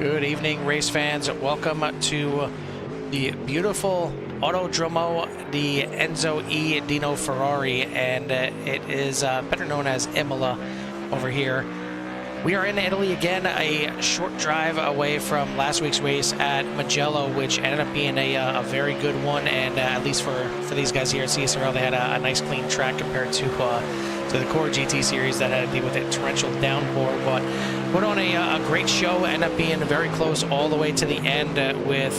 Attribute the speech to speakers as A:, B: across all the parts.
A: Good evening, race fans. Welcome to the beautiful Autodromo di Enzo e Dino Ferrari, and it is better known as Imola over here. We are in Italy again, a short drive away from last week's race at Mugello, which ended up being a very good one, and at least for these guys here at CSRL, they had a nice clean track compared to the core GT series that had to deal with a torrential downpour. But put on a great show, ended up being very close all the way to the end with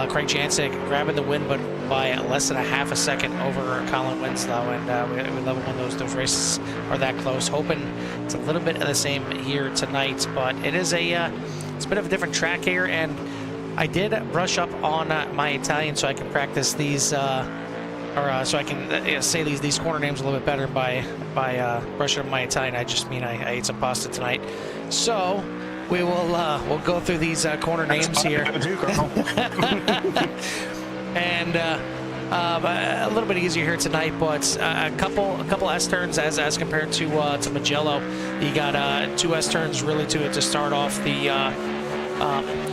A: Craig Jancic grabbing the win, but by less than a half a second over Colin Winslow, and we love it when those races are that close. Hoping it's a little bit of the same here tonight, but it is it's a bit of a different track here, and I did brush up on my Italian so I can practice these, so I can say these corner names a little bit better by brushing up my Italian. I just mean I ate some pasta tonight, so we will we'll go through these corner names here. And a little bit easier here tonight, but a couple S turns as compared to Mugello. You got two S turns really to start off the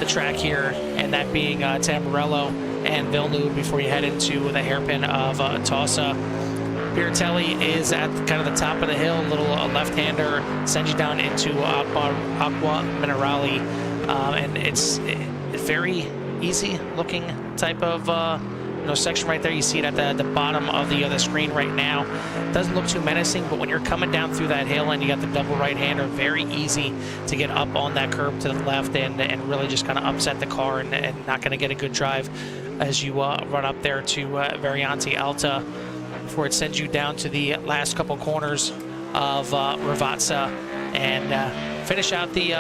A: track here, and that being Tamburello and Villeneuve before you head into the hairpin of Tossa. Piratelli is at kind of the top of the hill, little left-hander, sends you down into Acqua Minerale, and it's a very easy looking type of section right there. You see it at the bottom of the screen right now. Doesn't look too menacing, but when you're coming down through that hill and you got the double right-hander, very easy to get up on that curb to the left and really just kind of upset the car and not going to get a good drive as you run up there to Variante Alta before it sends you down to the last couple corners of Ravazza and finish out the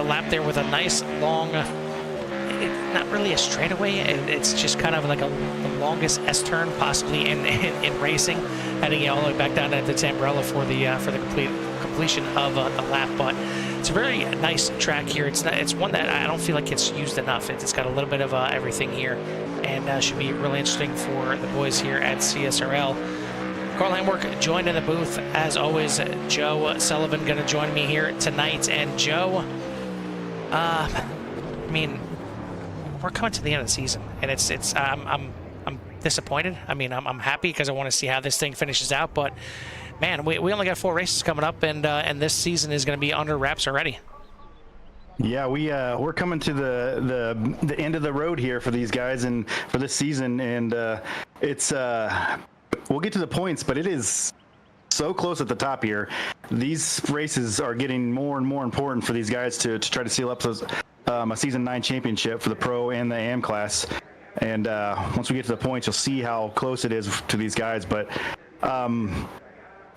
A: lap there with a nice long, not really a straightaway, it's just kind of like the longest S turn possibly in racing, heading all the way back down to Tamburello for the completion of the lap. But it's a very nice track here. It's one that I don't feel like it's used enough. It's got a little bit of everything here, and should be really interesting for the boys here at CSRL. Carl Hamwork joined in the booth as always. Joe Sullivan going to join me here tonight, and Joe, I mean, we're coming to the end of the season, and I'm disappointed. I mean, I'm happy because I want to see how this thing finishes out, but man, we only got 4 races coming up, and this season is going to be under wraps already.
B: Yeah, we're coming to the end of the road here for these guys and for this season, and it's we'll get to the points, but it is so close at the top here. These races are getting more and more important for these guys to try to seal up those a season 9 championship for the pro and the AM class. And once we get to the points, you'll see how close it is to these guys. But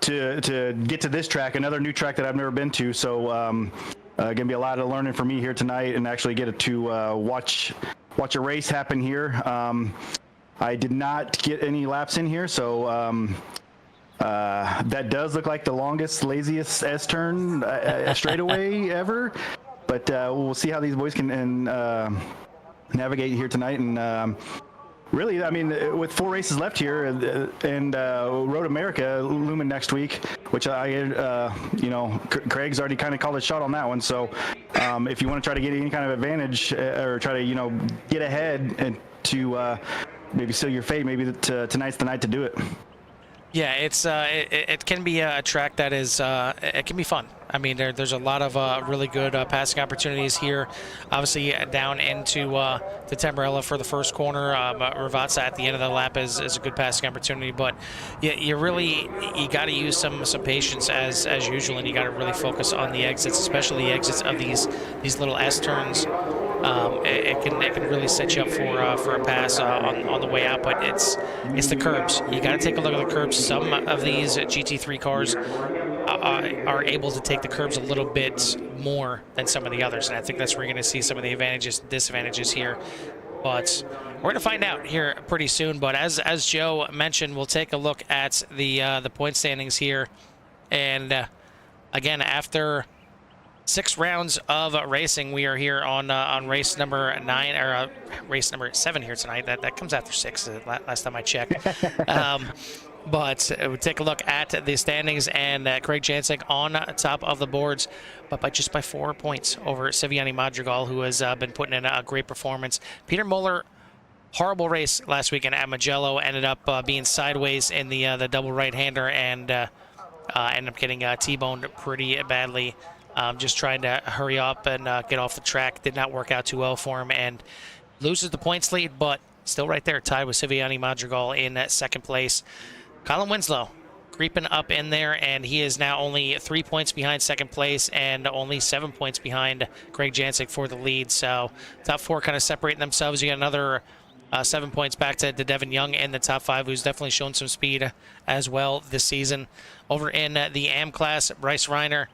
B: to get to this track, another new track that I've never been to, so gonna be a lot of learning for me here tonight, and actually get to watch a race happen here. I did not get any laps in here, so that does look like the longest, laziest S turn straightaway ever. But we'll see how these boys can navigate here tonight. And really, I mean, with 4 races left here, and Road America looming next week, which Craig's already kind of called a shot on that one. So if you want to try to get any kind of advantage or try to, get ahead and to maybe seal your fate, maybe tonight's the night to do it.
A: Yeah, it can be a track that is it can be fun. I mean, there's a lot of really good passing opportunities here. Obviously, down into the Tamburello for the first corner. Ravazza at the end of the lap is a good passing opportunity, but you got to use some patience as usual, and you got to really focus on the exits, especially the exits of these little S turns. It can really set you up for a pass on the way out, but it's the curbs. You got to take a look at the curbs. Some of these GT3 cars are able to take the curbs a little bit more than some of the others, and I think that's where you're going to see some of the advantages, disadvantages here. But we're going to find out here pretty soon. But as Joe mentioned, we'll take a look at the point standings here, and again, after 6 rounds of racing, we are here on race number 9, or race number 7 here tonight. That comes after 6 last time I checked. But we'll take a look at the standings, and Craig Jancic on top of the boards, but just by 4 points over Siviani Madrigal, who has been putting in a great performance. Peter Muller, horrible race last weekend at Mugello, ended up being sideways in the double right-hander and ended up getting T-boned pretty badly. Just trying to hurry up and get off the track. Did not work out too well for him and loses the points lead, but still right there, tied with Siviani Madrigal in second place. Colin Winslow creeping up in there, and he is now only 3 points behind second place and only 7 points behind Craig Jancic for the lead. So top four kind of separating themselves. You got another 7 points back to Devin Young in the top five, who's definitely shown some speed as well this season. Over in the AM class, Bryce Reiner,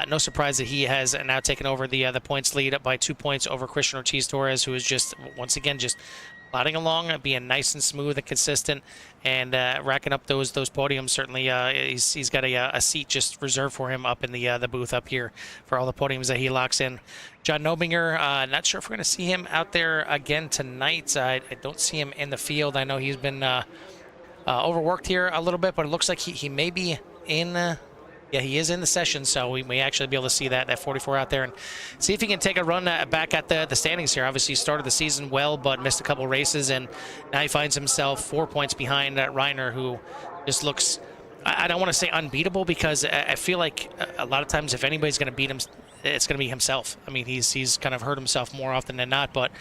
A: no surprise that he has now taken over the points lead by 2 points over Christian Ortiz-Torres, who is just, once again, just plodding along, being nice and smooth and consistent, and racking up those podiums. Certainly, he's got a seat just reserved for him up in the booth up here for all the podiums that he locks in. John Nobinger, not sure if we're going to see him out there again tonight. I don't see him in the field. I know he's been overworked here a little bit, but it looks like he may be in. Yeah, he is in the session, so we may actually be able to see that 44 out there and see if he can take a run back at the standings here. Obviously, he started the season well, but missed a couple races, and now he finds himself 4 points behind Reiner, who just looks, I don't want to say unbeatable, because I feel like a lot of times if anybody's going to beat him, it's going to be himself. I mean, he's kind of hurt himself more often than not, but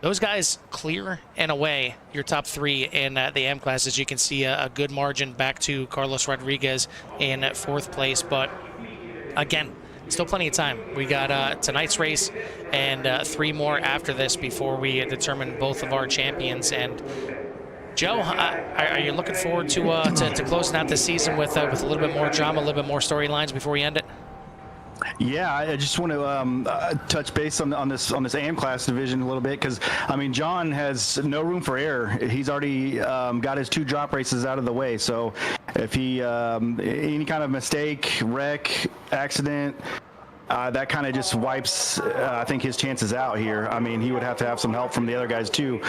A: those guys clear and away your top three in the AM class. As you can see, a good margin back to Carlos Rodriguez in fourth place. But again, still plenty of time. We got tonight's race and 3 more after this before we determine both of our champions. And Joe, are you looking forward to closing out this season with a little bit more drama, a little bit more storylines before we end it?
B: Yeah, I just want to touch base on this AM class division a little bit, because I mean, John has no room for error. He's already got his 2 drop races out of the way. So if he any kind of mistake, wreck, accident, that kind of just wipes, I think, his chances out here. I mean, he would have to have some help from the other guys too.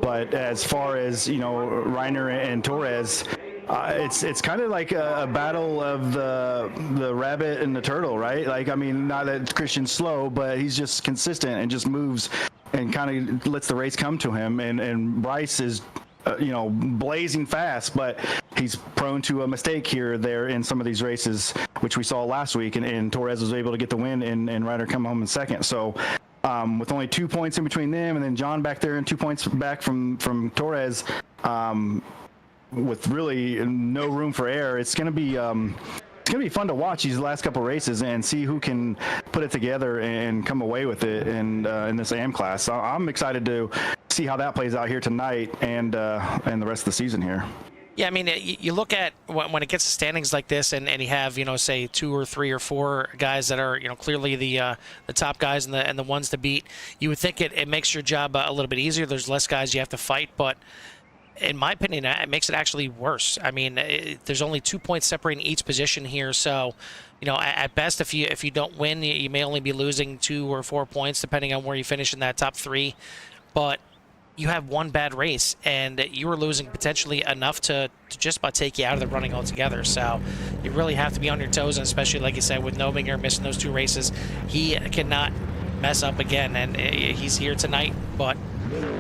B: But as far as, you know, Reiner and Torres, it's kind of like a battle of the rabbit and the turtle, right? Like, I mean, not that Christian's slow, but he's just consistent and just moves and kind of lets the race come to him. And Bryce is, you know, blazing fast, but he's prone to a mistake here or there in some of these races, which we saw last week. And Torres was able to get the win, and Ryder come home in second. So with only 2 points in between them, and then John back there and 2 points back from Torres, with really no room for error, it's going to be fun to watch these last couple races and see who can put it together and come away with it in this AM class. So I'm excited to see how that plays out here tonight and the rest of the season here.
A: Yeah, I mean, you look at when it gets to standings like this, and you have, you know, say 2 or 3 or 4 guys that are, you know, clearly the top guys and the ones to beat. You would think it makes your job a little bit easier. There's less guys you have to fight, but in my opinion, it makes it actually worse. I mean, there's only 2 points separating each position here, so, you know, at best, if you don't win, you may only be losing 2 or 4 points depending on where you finish in that top 3. But you have one bad race, and you are losing potentially enough to just about take you out of the running altogether. So you really have to be on your toes, and especially, like you said, with Nobinger missing those 2 races, he cannot mess up again. And he's here tonight, but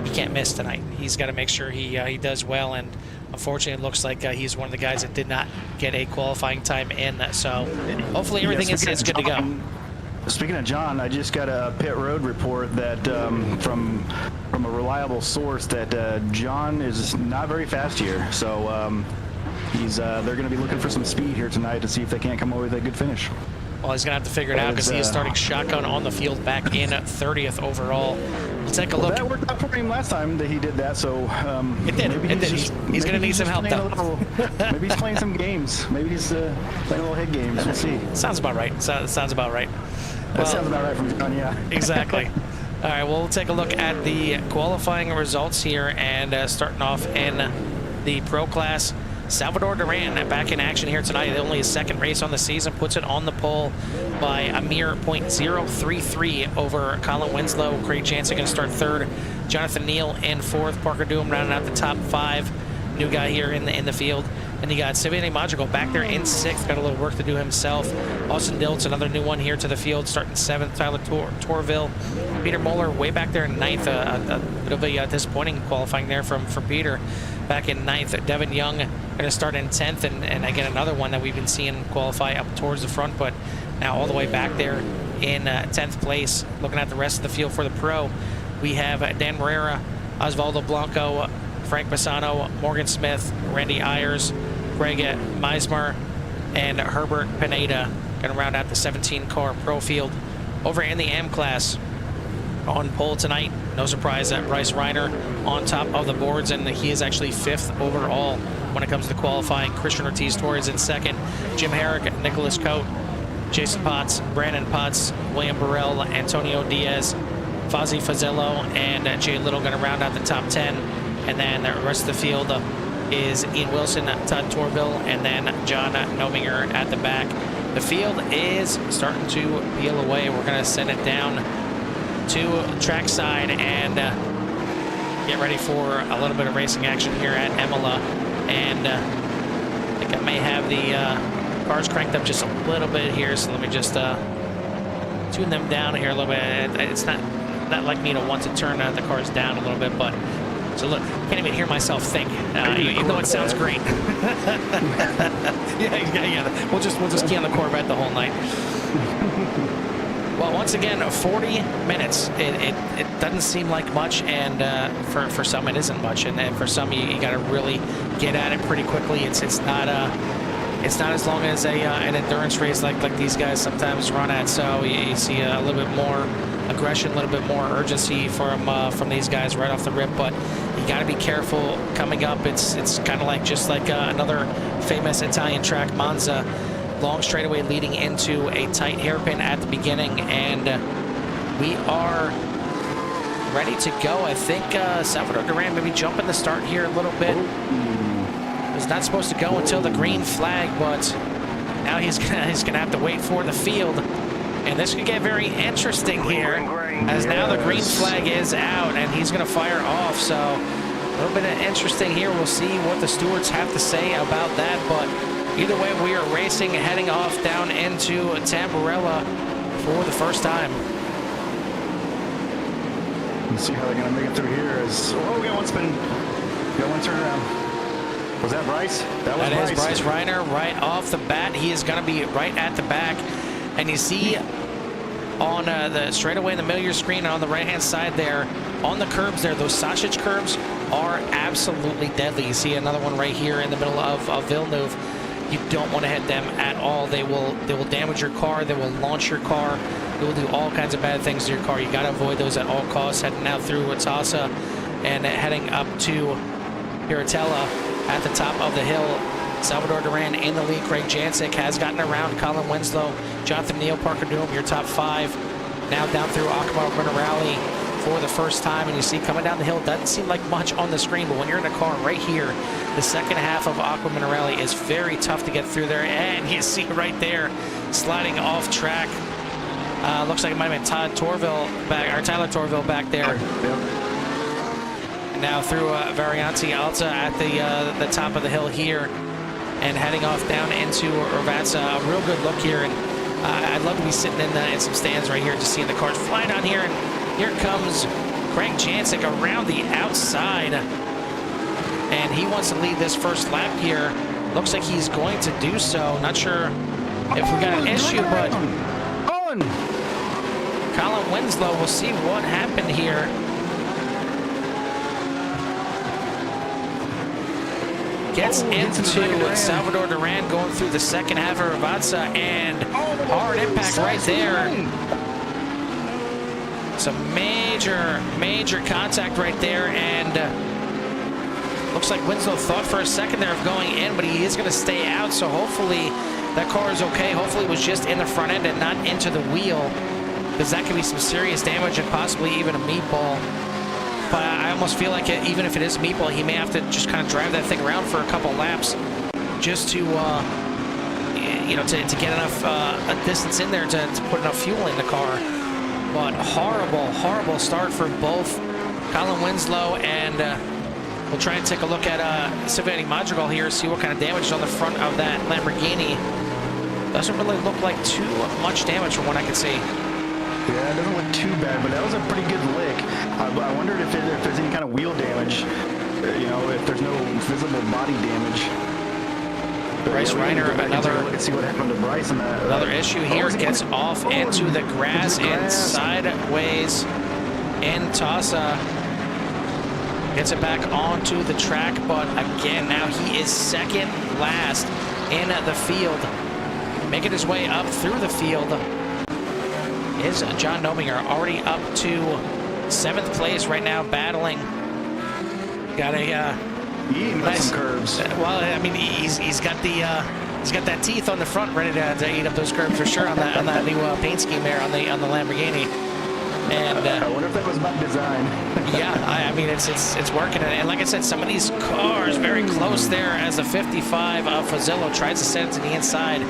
A: he can't miss tonight. He's got to make sure he does well, and unfortunately it looks like he's one of the guys that did not get a qualifying time in. So hopefully everything is good to go.
B: Speaking of John, I just got a pit road report that from a reliable source that John is not very fast here. So they're going to be looking for some speed here tonight to see if they can't come away with a good finish.
A: Well, he's going to have to figure it out, because he is starting shotgun on the field back in 30th overall. We'll take a look.
B: That worked out for him last time that he did that, so
A: it did. He's going to need some help, though.
B: Maybe he's playing some games. Maybe he's playing a little hit games. We'll see.
A: Sounds about right. Sounds about right.
B: That sounds about right from John, yeah.
A: Exactly. All right, well, we'll take a look at the qualifying results here, and starting off in the pro class. Salvador Duran back in action here tonight. Only his 2nd race on the season, puts it on the pole by a mere .033 over Colin Winslow. Craig Jansen going to start 3rd. Jonathan Neal in 4th. Parker Doom rounding out the top 5. new guy here in the field. And you got Siviani Madrigal back there in 6th, got a little work to do himself. Austin Diltz, another new one here to the field, starting 7th. Tyler Torville, Peter Moeller way back there in 9th. A bit of a disappointing qualifying there from Peter back in 9th. Devin Young going to start in 10th, and again another one that we've been seeing qualify up towards the front, but now all the way back there in 10th place. Looking at the rest of the field for the Pro, we have Dan Morera, Osvaldo Blanco, Frank Bassano, Morgan Smith, Randy Ayers, Greg Meismer, and Herbert Pineda. Going to round out the 17-car Pro field. Over in the M class, on pole tonight, no surprise that Bryce Reiner on top of the boards, and he is actually 5th overall when it comes to qualifying. Christian Ortiz Torres in 2nd, Jim Herrick, Nicholas Cote, Jason Potts, Brandon Potts, William Burrell, Antonio Diaz, Fozzie Fazzello, and Jay Little going to round out the top 10. And then the rest of the field is Ian Wilson, Todd Torville, and then John Nominger at the back. The field is starting to peel away. We're going to send it down to trackside and get ready for a little bit of racing action here at Imola. And I think I may have the cars cranked up just a little bit here, so let me just tune them down here a little bit. It's not like me to want to turn the cars down a little bit, but so look, can't even hear myself think, even though it sounds great. yeah. We'll just key on the Corvette the whole night. Well, once again, 40 minutes. It doesn't seem like much, and for some it isn't much, and for some you got to really get at it pretty quickly. It's not as long as an endurance race like these guys sometimes run at. So you see a little bit more aggression, a little bit more urgency from these guys right off the rip, but you got to be careful coming up. It's kind of like just like another famous Italian track, Monza. Long straightaway leading into a tight hairpin at the beginning, and we are ready to go. I think Salvador Duran maybe jumping the start here a little bit. Was not supposed to go until the green flag, but now he's gonna have to wait for the field. And this could get very interesting here, as now the green flag is out and he's going to fire off. So a little bit interesting here. We'll see what the stewards have to say about that. But either way, we are racing, heading off down into Tamburello for the first time.
B: Let's see how they're going to make it through here. We got one spin. Got one turn around. Was that Bryce? That
A: is Bryce Reiner right off the bat. He is going to be right at the back. And you see on the straightaway in the middle of your screen, and on the right-hand side there, on the curbs there, those sausage curbs are absolutely deadly. You see another one right here in the middle of Villeneuve. You don't want to hit them at all. They will damage your car. They will launch your car. They will do all kinds of bad things to your car. You got to avoid those at all costs. Heading out through Watassa and heading up to Piratella at the top of the hill. Salvador Duran in the lead. Craig Jancic has gotten around Colin Winslow, Jonathan Neal, Parker Doom, your top 5. Now down through Acoma Rally for the first time, and you see coming down the hill, doesn't seem like much on the screen, but when you're in a car right here, the second half of Acoma Rally is very tough to get through there, and you see right there, sliding off track. Looks like it might have been Tyler Torville back there. And now through Varianti Alta at the top of the hill here, and heading off down into Urvatsa. A real good look here, and I'd love to be sitting in some stands right here, just seeing the cars fly down here, and here comes Craig Jancic around the outside, and he wants to lead this first lap here. Looks like he's going to do so. Not sure if we got an issue, but Colin Winslow, we'll see what happened here. Gets into Salvador Duran going through the second half of Urvatsa, and hard impact right there. Some major contact right there, and looks like Winslow thought for a second there of going in, but he is going to stay out, so hopefully that car is okay. Hopefully it was just in the front end and not into the wheel, because that could be some serious damage and possibly even a meatball. But I almost feel like even if it is meatball, he may have to just kind of drive that thing around for a couple laps just to, to get enough a distance in there to put enough fuel in the car. But horrible start for both Colin Winslow and We'll try and take a look at Silvani Madrigal here, see what kind of damage is on the front of that Lamborghini. Doesn't really look like too much damage from what I can see.
B: Yeah, it doesn't look too bad, but that was a pretty good lick. I wondered if there's any kind of wheel damage, you know, if there's no visible body damage. But
A: Bryce Reiner, another
B: look and see what happened to Bryce.
A: Another issue here, gets off into the grass and sideways in Tasa. Gets it back onto the track, but again, now he is second last in the field. Making his way up through the field is John Nominger, already up to 7th place right now, battling. Got a nice
B: some curves.
A: Well, I mean, he's got that teeth on the front, ready to eat up those curves for sure on that new paint scheme there on the Lamborghini. And
B: I wonder if that was by design.
A: Yeah, I mean it's working, and like I said, some of these cars very close there as the 55 Fazzillo tries to send it to the inside.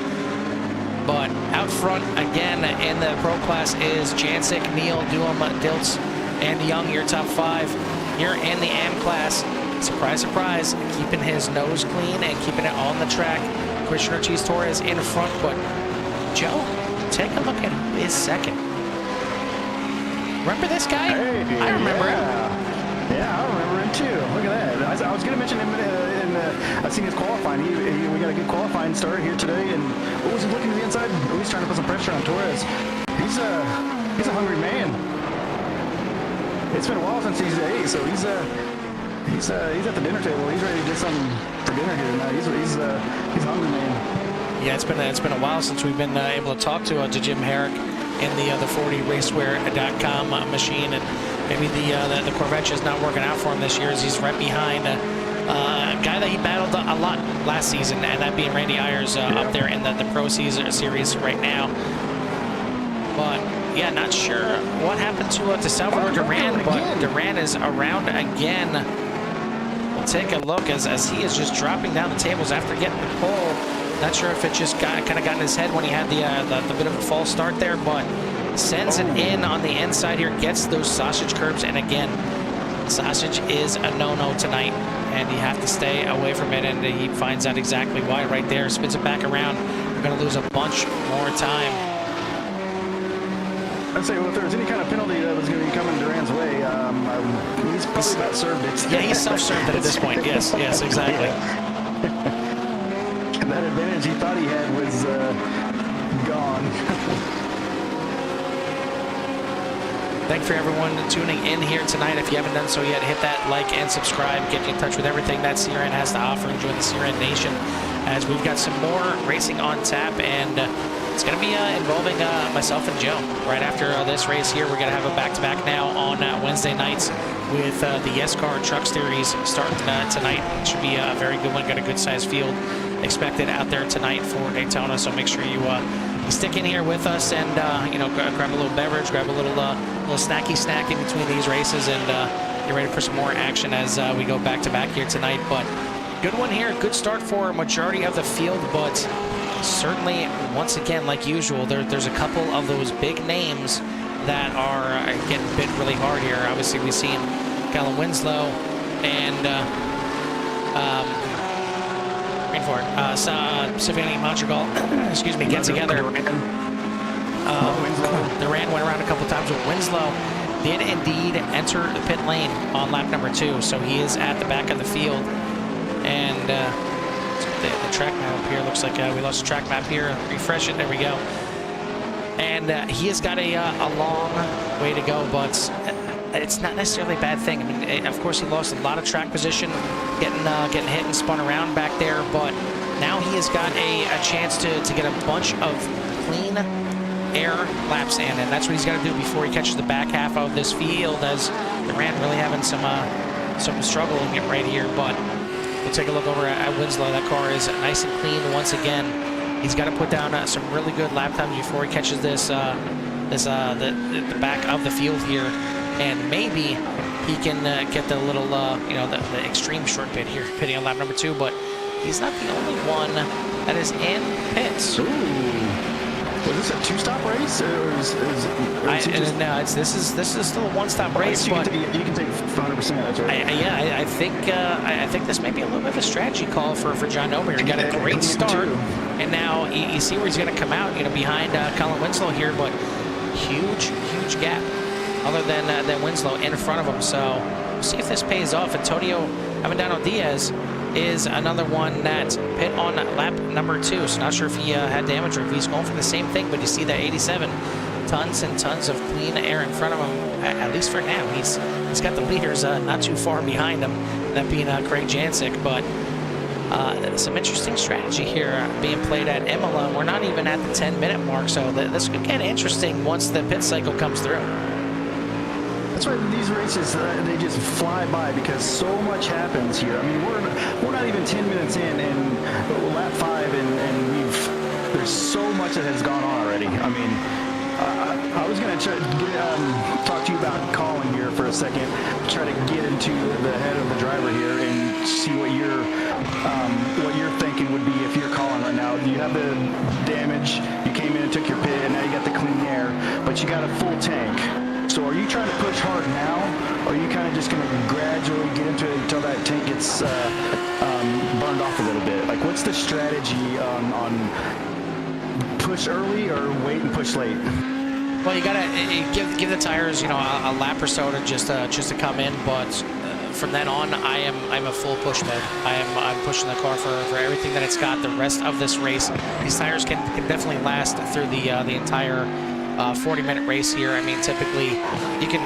A: But out front again in the pro class is Jancic, Neal, Duham, Diltz, and Young, your top 5. Here in the AM class, surprise, surprise, keeping his nose clean and keeping it on the track. Christian Ortiz Torres in front, but Joe, take a look at his second. Remember this guy?
B: Hey,
A: I remember him.
B: Yeah, I remember him too. Look at that. I was going to mention him I've seen his qualifying. We got a good qualifying start here today. And he's looking to the inside. He's trying to put some pressure on Torres. He's a hungry man. It's been a while since he's ate, so he's at the dinner table. He's ready to do something for dinner here tonight. He's a hungry man.
A: Yeah, it's been a while since we've been able to talk to Jim Herrick in the 40racewear.com machine, and maybe the Corvette is not working out for him this year, as he's right behind a guy that he battled a lot last season, and that being Randy Ayers up there in the Pro Series right now. But yeah, not sure what happened to Salvador Duran, but Duran is around again. We'll take a look as he is just dropping down the tables after getting the pole. Not sure if it just kind of got in his head when he had the bit of a false start there, but sends it in on the inside here, gets those sausage curbs, and again, sausage is a no-no tonight, and you have to stay away from it, and he finds out exactly why right there, spins it back around. We're going to lose a bunch more time.
B: I'd say, well, if there was any kind of penalty that was going to be coming Duran's way, he's probably about served it.
A: Yeah, he's self-served at this point. Yes, exactly.
B: That advantage he thought he had was gone.
A: Thank you for everyone tuning in here tonight. If you haven't done so yet, hit that like and subscribe. Get in touch with everything that CRN has to offer. Enjoy the CRN Nation, as we've got some more racing on tap, and it's going to be involving myself and Joe. Right after this race here, we're going to have a back-to-back now on Wednesday nights with the YesCar Truck Series starting tonight. It should be a very good one. Got a good-sized field expected out there tonight for Daytona, so make sure you stick in here with us and grab a little beverage, grab a little snacky snack in between these races, and get ready for some more action as we go back-to-back here tonight. But good one here, good start for a majority of the field, but certainly, once again, like usual, there's a couple of those big names that are getting bit really hard here. Obviously, we've seen Callum Winslow and Silvani Madrigal, excuse me, get together. Duran went around a couple times with Winslow. Did indeed enter the pit lane on lap number 2, so he is at the back of the field. And the track map up here looks like we lost the track map here. Refresh it, there we go. And he has got a long way to go, but it's not necessarily a bad thing. I mean, of course, he lost a lot of track position, getting hit and spun around back there, but now he has got a chance to get a bunch of clean air laps in, and that's what he's got to do before he catches the back half of this field, as Duran really having some struggle in it right here. But we'll take a look over at Winslow. That car is nice and clean once again. He's got to put down some really good lap times before he catches the back of the field here, and maybe he can get the little the extreme short pit here, pitting on lap number 2. But he's not the only one that is in pits.
B: Ooh. Was this a two-stop race, or
A: No, this is still a one-stop race.
B: You
A: but
B: can take 100%. That's right.
A: I think this may be a little bit of a strategy call for John Omer. He got a great start, and now you see where he's going to come out, behind Colin Winslow here, but huge gap, other than Winslow in front of him. So we'll see if this pays off. Antonio Avendano Diaz is another one that pit on lap number 2. So not sure if he had damage or if he's going for the same thing, but you see that 87 tons and tons of clean air in front of him, at least for now. He's got the leaders not too far behind him, that being Craig Jancic. But some interesting strategy here being played at Imola. We're not even at the 10-minute mark, so this could get interesting once the pit cycle comes through.
B: That's why these races, they just fly by because so much happens here. I mean, we're not even 10 minutes in, and lap 5, and there's so much that has gone on already. I mean, I was going to talk to you about Colin here for a second, try to get into the head of the driver here and see what your thinking would be if you're Colin right now. You have the damage, you came in and took your pit, and now you got the clean air, but you got a full tank. So are you trying to push hard now, or are you kind of just going to gradually get into it until that tank gets burned off a little bit? Like, what's the strategy on push early or wait and push late?
A: Well, you gotta give the tires, a lap or so to just to come in. But from then on, I'm a full push mode. I'm pushing the car for everything that it's got. The rest of this race, these tires can definitely last through the entire 40-minute race here. I mean, typically you can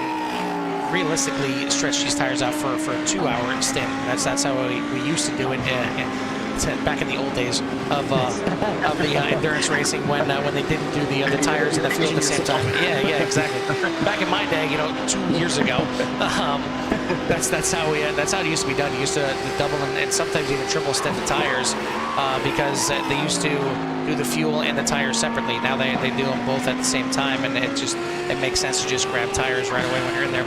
A: realistically stretch these tires out for a 2-hour stint. That's how we used to do it back in the old days of the endurance racing when they didn't do the tires and the fuel at the same time. Yeah, exactly. Back in my day, 2 years ago, that's how it used to be done. You used to double and sometimes even triple stint the tires because they used to do the fuel and the tires separately. Now they do them both at the same time, and it makes sense to just grab tires right away when you're in there.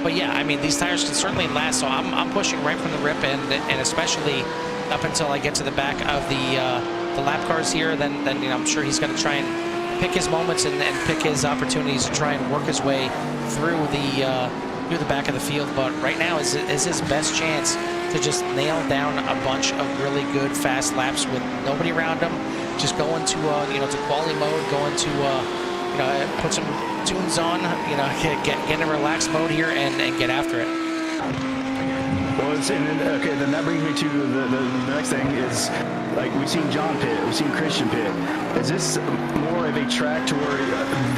A: But yeah, I mean, these tires can certainly last. So I'm pushing right from the rip, and especially up until I get to the back of the lap cars here. Then I'm sure he's going to try and pick his moments and pick his opportunities to try and work his way through the back of the field. But right now is his best chance to just nail down a bunch of really good fast laps with nobody around him. Just go into to quality mode, go into put some tunes on, get in a relaxed mode here and get after it.
B: Well, then that brings me to the next thing is, like, we've seen John pit, we've seen Christian pit. Is this more of a track to where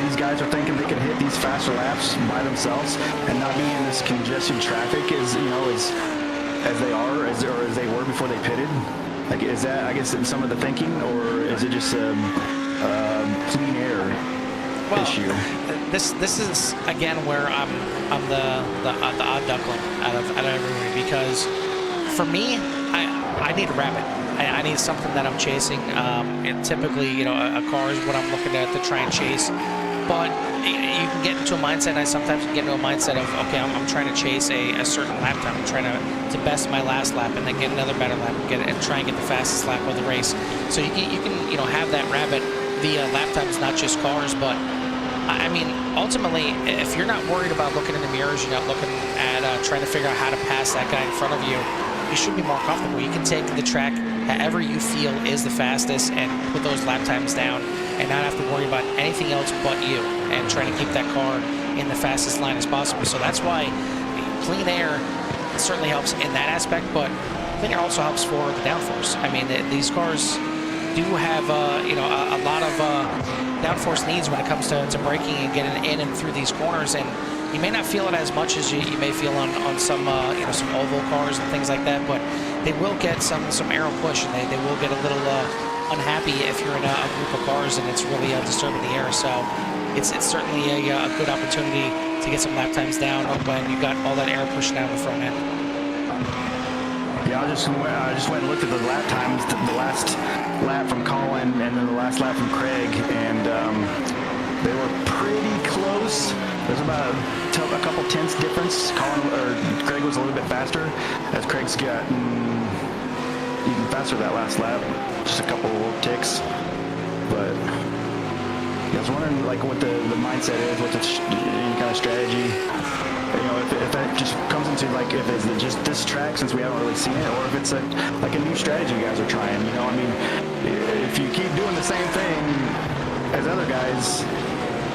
B: these guys are thinking they can hit these faster laps by themselves and not be in this congested traffic as they are, as they were before they pitted? Like, is that, I guess, some of the thinking, or is it just a clean air issue?
A: This is again where I'm the odd duckling out of everybody, because for me, I need a rabbit. I need something that I'm chasing. Typically, a car is what I'm looking at to try and chase. But you can get into a mindset. I sometimes get into a mindset of, okay, I'm trying to chase a certain lap time. I'm trying to best my last lap and then get another better lap and try and get the fastest lap of the race. So you can have that rabbit via lap times, not just cars. But I mean, ultimately, if you're not worried about looking in the mirrors, you're not looking at trying to figure out how to pass that guy in front of you, you should be more comfortable. You can take the track however you feel is the fastest and put those lap times down and not have to worry about anything else but you, and trying to keep that car in the fastest line as possible. So that's why clean air certainly helps in that aspect, but clean air also helps for the downforce. I mean, these cars do have a lot of downforce needs when it comes to braking and getting in and through these corners, and you may not feel it as much as you may feel on some some oval cars and things like that, but they will get some aero push, and they will get a little unhappy if you're in a group of cars and it's really disturbing the air. So it's certainly a good opportunity to get some lap times down when you got all that air pushed down the front end.
B: Yeah, I just went and looked at the lap times, the last lap from Colin and then the last lap from Craig, and they were pretty close. There's about a couple tenths difference. Craig was a little bit faster, as Craig's gotten even faster that last lap, just a couple ticks. But I was wondering like what the mindset is, what the any kind of strategy. You know, if that just comes into like if it's just this track since we haven't really seen it, or if it's like a new strategy you guys are trying. You know, I mean, if you keep doing the same thing as other guys,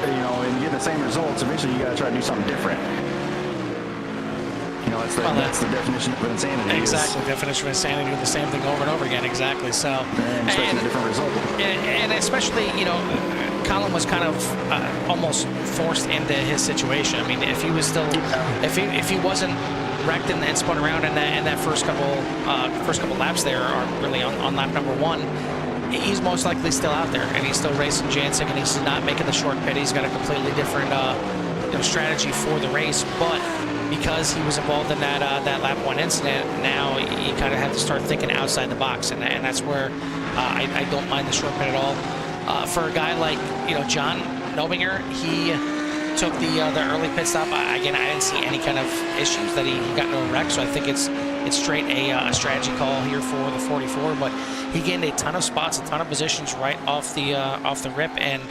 B: you know, and you get the same results, eventually you got to try to do something different. You know, that's the definition of insanity.
A: Exactly, definition of insanity, doing the same thing over and over again. Exactly. So,
B: and expecting a different result.
A: And especially, you know, Colin was kind of almost forced into his situation. I mean, if he was still, if he wasn't wrecked and spun around in that first couple laps there, or really on lap number 1, he's most likely still out there, and he's still racing Jancic, and he's not making the short pit. He's got a completely different you know, strategy for the race, but because he was involved in that lap 1 incident, now you kind of have to start thinking outside the box, and that's where I don't mind the short pit at all. For a guy like, you know, John Nobinger, he took the early pit stop. Again, I didn't see any kind of issues that he got no wreck, so I think it's straight a strategy call here for the 44. But he gained a ton of spots, a ton of positions right off the rip, and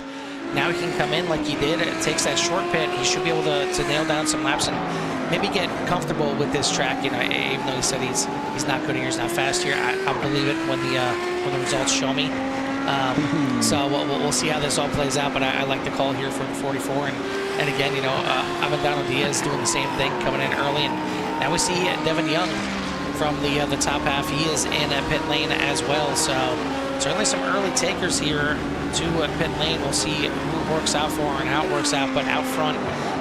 A: now he can come in like he did. It takes that short pit. He should be able to nail down some laps and maybe get comfortable with this track. You know, even though he said he's not good here, he's not fast here, I'll believe it when the results show me. So we'll see how this all plays out, but I like the call here for the 44. And again, you know, Avendano Diaz doing the same thing, coming in early, and now we see Devin Young from the top half. He is in pit lane as well, so certainly some early takers here to pit lane. We'll see who works out for and how it works out, but out front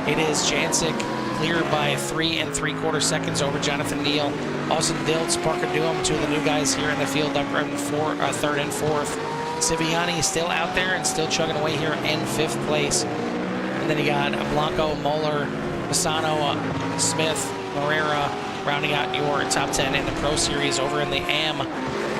A: it is Jancic, cleared by 3 3/4 seconds over Jonathan Neal. Austin Diltz, Parker Duham, 2 of the new guys here in the field, up in 3rd and 4th. Siviani is still out there and still chugging away here in 5th place. And then you got Blanco, Moeller, Pisano, Smith, Morera, rounding out your top 10 in the Pro Series. Over in the AM,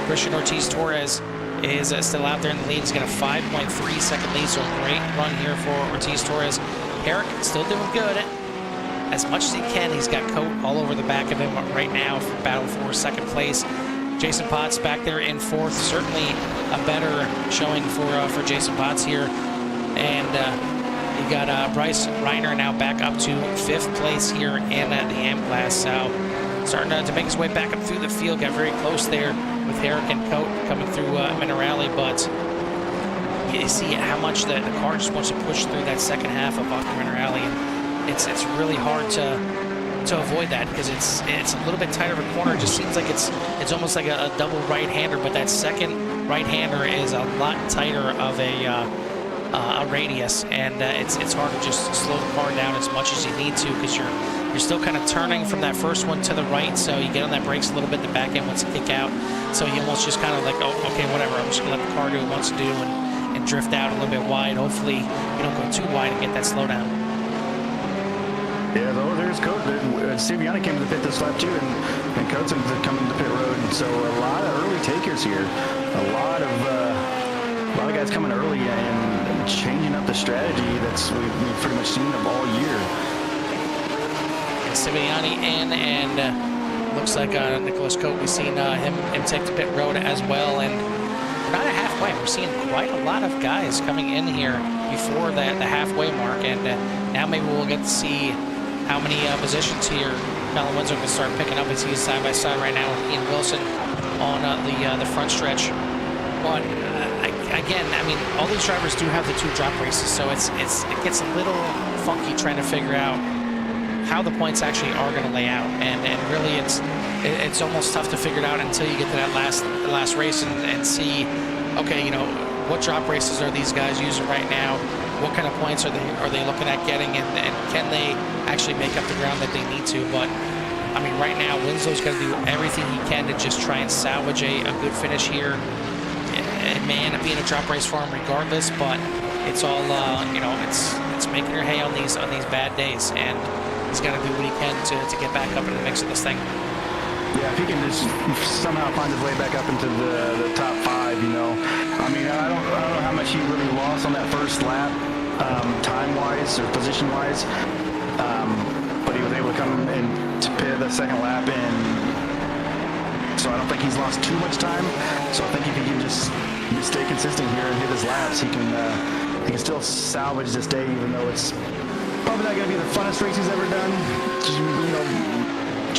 A: Christian Ortiz-Torres is still out there in the lead. He's got a 5.3 second lead, so a great run here for Ortiz-Torres. Herrick still doing good. As much as he can, he's got coat all over the back of him right now for battle for 2nd place. Jason Potts back there in 4th, certainly a better showing for Jason Potts here. And you got Bryce Reiner now back up to 5th place here in the AM class. So starting to make his way back up through the field, got very close there with Herrick and Coat coming through Minerali, but you see how much the car just wants to push through that second half of Bachman Minerali. And it's really hard to avoid that because it's a little bit tighter of a corner. It just seems like it's almost like a double right-hander, but that second right-hander is a lot tighter of a radius, and it's hard to just slow the car down as much as you need to because you're still kind of turning from that first one to the right, so you get on that brakes a little bit. The back end wants to kick out, so you almost just kind of like, oh, okay, whatever, I'm just gonna let the car do what it wants to do and drift out a little bit wide. Hopefully you don't go too wide and get that slowdown.
B: Yeah, though there's Coat. Siviani came to the pit this lap too, and Coates coming to the pit road. And so a lot of early takers here. A lot of guys coming early and changing up the strategy that's we've pretty much seen them all year.
A: And Siviani in, and looks like Nicholas Coat. We've seen him take the pit road as well, and we're not at halfway. We're seeing quite a lot of guys coming in here before the halfway mark, and now maybe we'll get to see how many positions here Colin Winslow can start picking up. As he's side by side right now with Ian Wilson on the front stretch. But again, I mean, all these drivers do have the 2 drop races, so it gets a little funky trying to figure out how the points actually are going to lay out, and really it's almost tough to figure it out until you get to that last race and see, okay, you know, what drop races are these guys using right now? What kind of points are they looking at getting, and can they actually make up the ground that they need to? But I mean, right now Winslow's going to do everything he can to just try and salvage a good finish here. It may end up being a drop race for him regardless, but it's all you know, it's making her hay on these bad days, and he's got to do what he can to get back up in the mix of this thing.
B: Yeah, if he can just somehow find his way back up into the top 5, you know. I mean, I don't know how much he really lost on that first lap, time-wise or position-wise, but he was able to come in to pit the second lap, and so I don't think he's lost too much time. So I think if he can just stay consistent here and hit his laps, he can he can still salvage this day, even though it's probably not going to be the funnest race he's ever done. Just,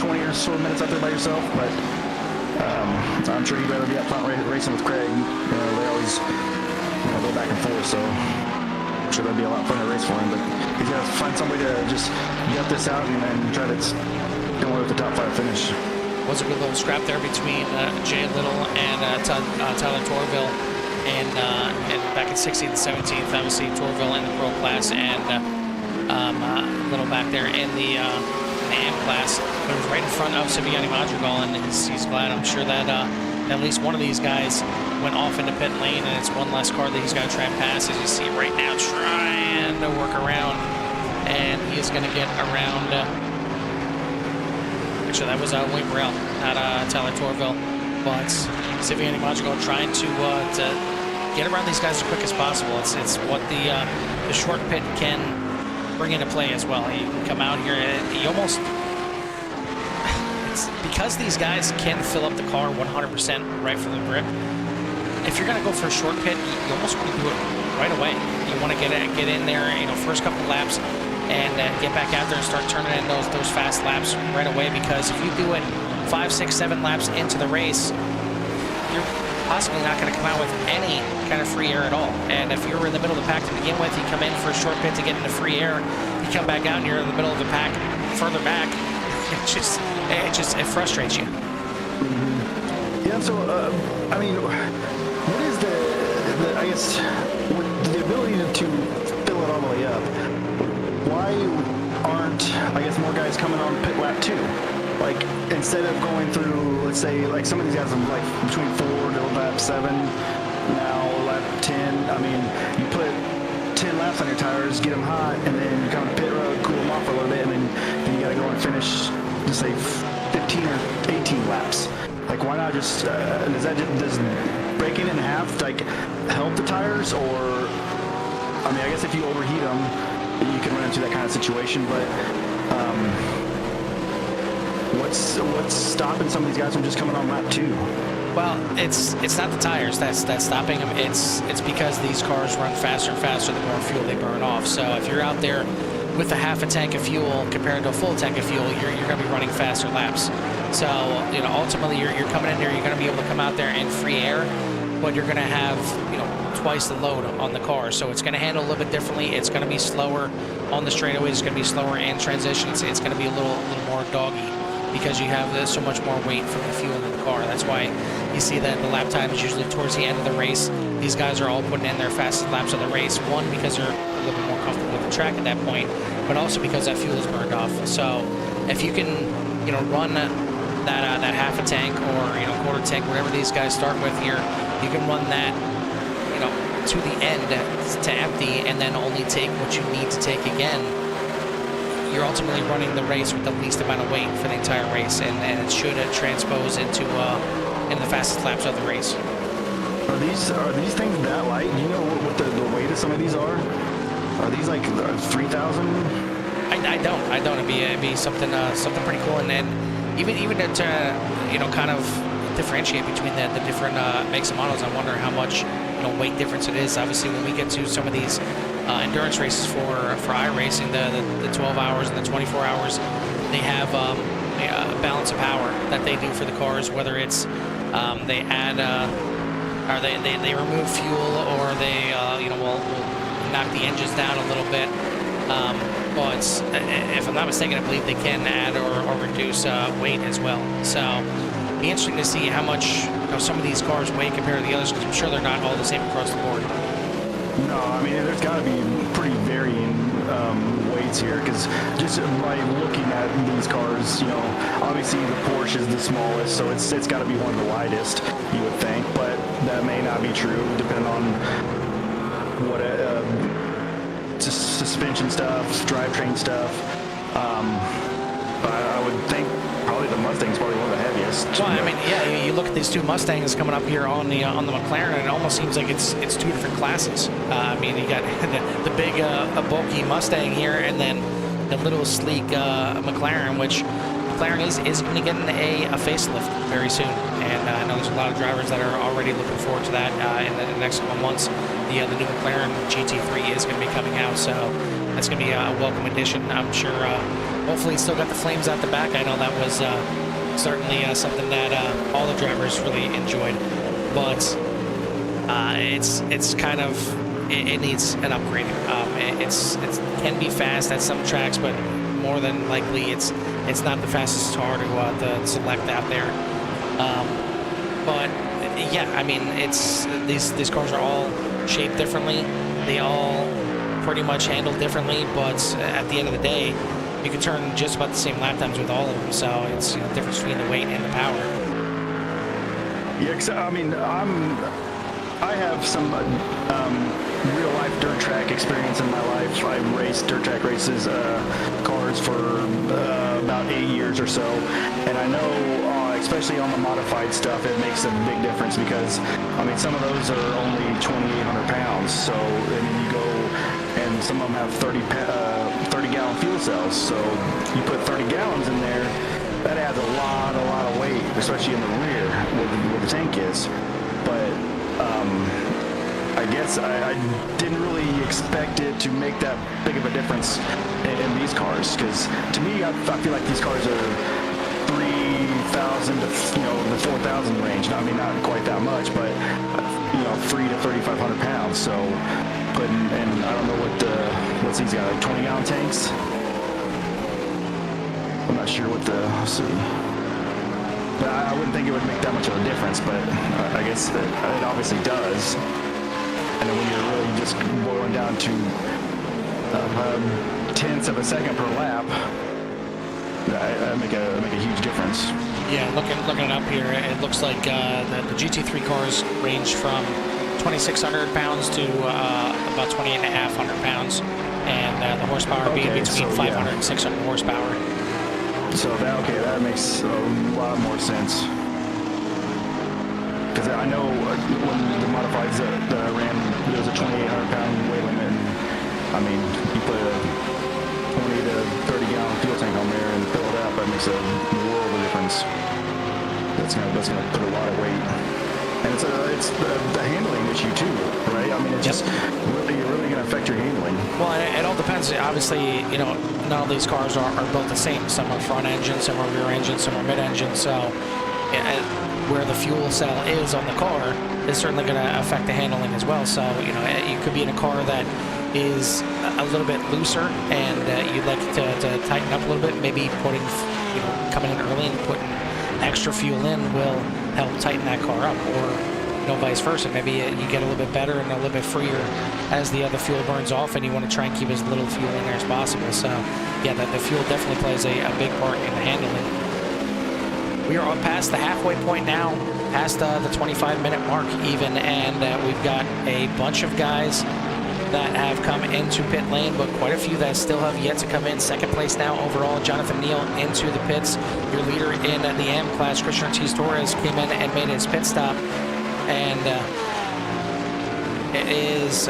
B: 20 or so minutes out there by yourself, but I'm sure he'd rather be up front racing with Craig. They always go back and forth, so I'm sure that'd be a lot funner race for him. But he's got to find somebody to just gut this out and then try to go away with the top 5 finish.
A: Was a good little scrap there between Jay Little and Tyler Torville, and back in 16th and 17th, obviously Torville in the pro class, and Little back there in the AM class. But it was right in front of Siviani Madrigal, and he's glad, I'm sure, that at least one of these guys went off into pit lane, and it's one less car that he's got to try and pass, as you see right now, trying to work around, and he is going to get around. Actually, that was Wayne Burrell, not Tyler Torville, but Siviani Madrigal trying to get around these guys as quick as possible. It's what the short pit can bring into play as well. You can come out here, he almost, it's because these guys can fill up the car 100% right from the grip. If you're going to go for a short pit, you almost want to do it right away. You want to get in there, first couple laps, and get back out there and start turning in those fast laps right away, because if you do it 5, 6, 7 laps into the race, you're possibly not going to come out with any kind of free air at all. And if you're in the middle of the pack to begin with, you come in for a short pit to get into free air, you come back out and you're in the middle of the pack further back, it frustrates you.
B: Yeah, so I mean, what is I guess the ability to fill it all the way up? Why aren't, I guess, more guys coming on pit lap 2? Like, instead of going through, let's say, like some of these guys are like between 4 to lap 7, now lap 10. I mean, you put 10 laps on your tires, get them hot, and then you come to pit road, cool them off for a little bit, and then you got to go and finish, just say 15 or 18 laps. Like, why not just, does breaking in half, like, help the tires? Or, I mean, I guess if you overheat them, you can run into that kind of situation, but what's stopping some of these guys from just coming on lap 2?
A: Well, it's not the tires that's stopping them. It's because these cars run faster and faster the more fuel they burn off. So if you're out there with a half a tank of fuel compared to a full tank of fuel, you're going to be running faster laps. So ultimately you're coming in there, you're going to be able to come out there in free air, but you're going to have twice the load on the car. So it's going to handle a little bit differently. It's going to be slower on the straightaways. It's going to be slower in transitions. It's going to be a little more doggy, because you have so much more weight from the fuel in the car. That's why you see that the lap times usually towards the end of the race, these guys are all putting in their fastest laps of the race. One, because they're a little bit more comfortable with the track at that point, but also because that fuel is burned off. So if you can, run that half a tank or quarter tank, whatever these guys start with here, you can run that to the end to empty, and then only take what you need to take again. You're ultimately running the race with the least amount of weight for the entire race, and it should transpose into the fastest laps of the race.
B: Are these things that light? Do you know what the weight of some of these are? Are these like 3,000?
A: I don't. It'd be something pretty cool, and then even to kind of differentiate between the different makes and models. I wonder how much weight difference it is. Obviously, when we get to some of these endurance races for iRacing, the 12 hours and the 24 hours, they have a balance of power that they do for the cars, whether it's they add or they remove fuel, or they will knock the engines down a little bit. But if I'm not mistaken, I believe they can add or reduce weight as well. So it'd be interesting to see how much some of these cars weigh compared to the others, because I'm sure they're not all the same across the board.
B: No, I mean, there's got to be pretty varying weights here, because just by looking at these cars, obviously the Porsche is the smallest, so it's got to be one of the lightest, you would think, but that may not be true, depending on what suspension stuff, drivetrain stuff. I would think probably the Mustang's probably one of the heaviest.
A: Well, I mean, yeah, you look at these two Mustangs coming up here on the McLaren, and it almost seems like it's two different classes. I mean, you got the big, bulky Mustang here, and then the little sleek McLaren, which McLaren is going to get a facelift very soon, and I know there's a lot of drivers that are already looking forward to that in the next couple months. The new McLaren GT3 is going to be coming out, so that's going to be a welcome addition. I'm sure. Hopefully, it's still got the flames out the back. I know that was certainly something that all the drivers really enjoyed, but it's kind of it needs an upgrade. It can be fast at some tracks, but more than likely it's not the fastest car to select out there. But yeah, I mean, it's these cars are all shaped differently. They all pretty much handle differently, but at the end of the day, you can turn just about the same lap times with all of them. So it's the difference between the weight and the power.
B: Yeah, 'cause, I mean, I have some real life dirt track experience in my life. I've raced dirt track races, cars for about 8 years or so, and I know, especially on the modified stuff, it makes a big difference because, I mean, some of those are only 2,800 pounds. So, I mean, you go, and some of them have 30-gallon fuel cells. So you put 30 gallons in there, that adds a lot of weight, especially in the rear where the tank is. But I guess I didn't really expect it to make that big of a difference in these cars, because to me, I feel like these cars are 3,000 to the 4,000 range. I mean, not quite that much, but 3 to 3,500 pounds. So and I don't know what's these got, like 20-gallon tanks. I'm not sure what let's see. But I wouldn't think it would make that much of a difference, but I guess it obviously does. And then when you're really just boiling down to tenths of a second per lap, that make a huge difference.
A: Yeah, looking it up here, it looks like the GT3 cars range from 2,600 pounds to about 2,500 pounds, and the horsepower being between 500 and 600 horsepower.
B: So that makes a lot more sense. Because I know when the modifieds that I ran, there was a 2,800 pound weight limit, and I mean, you put a 20 to 30 gallon fuel tank on there and fill it up, that makes a world of difference. That's gonna put a lot of weight. And it's the handling issue too, right? I mean, it's just really gonna affect your handling.
A: Well, it all depends. Obviously, none of these cars are built the same. Some are front engine, some are rear engine, some are mid engine. So where the fuel cell is on the car is certainly going to affect the handling as well. So you could be in a car that is a little bit looser, and you'd like to tighten up a little bit. Maybe coming in early and putting extra fuel in will help tighten that car up, or vice versa. Maybe you get a little bit better and a little bit freer as the other fuel burns off, and you want to try and keep as little fuel in there as possible. So yeah, the fuel definitely plays a big part in the handling. We are up past the halfway point now, past the 25-minute mark even, and we've got a bunch of guys that have come into pit lane, but quite a few that still have yet to come in. Second place now overall, Jonathan Neal into the pits. Your leader in the AM class, Christian Ortiz-Torres, came in and made his pit stop, and it is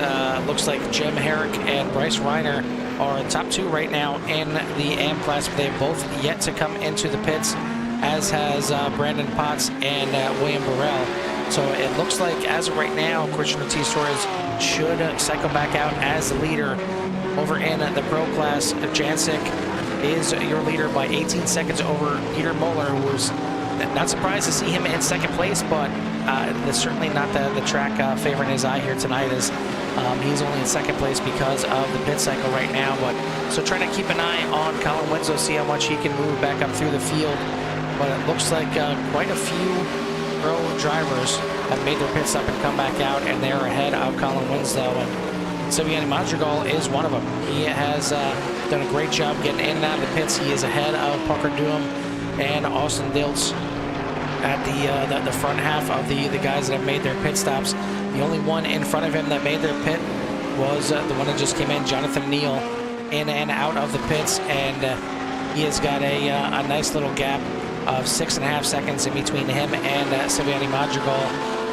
A: looks like Jim Herrick and Bryce Reiner are top two right now in the AM class, but they've both yet to come into the pits, as has Brandon Potts and William Burrell. So it looks like, as of right now, Christian Ortiz-Torres should cycle back out as the leader. Over in the pro class, Jancic is your leader by 18 seconds over Peter Moeller, who was not surprised to see him in second place, but that's certainly not the track favoring his eye here tonight, as he's only in second place because of the pit cycle right now. But so trying to keep an eye on Colin Winslow, see how much he can move back up through the field. But it looks like quite a few pro drivers have made their pit stop and come back out, and they're ahead of Colin Winslow. And Silviani Madrigal is one of them. He has done a great job getting in and out of the pits. He is ahead of Parker Doom and Austin Diltz at the front half of the guys that have made their pit stops. The only one in front of him that made their pit was the one that just came in, Jonathan Neal, in and out of the pits, and he has got a nice little gap of 6.5 seconds in between him and Silviani Madrigal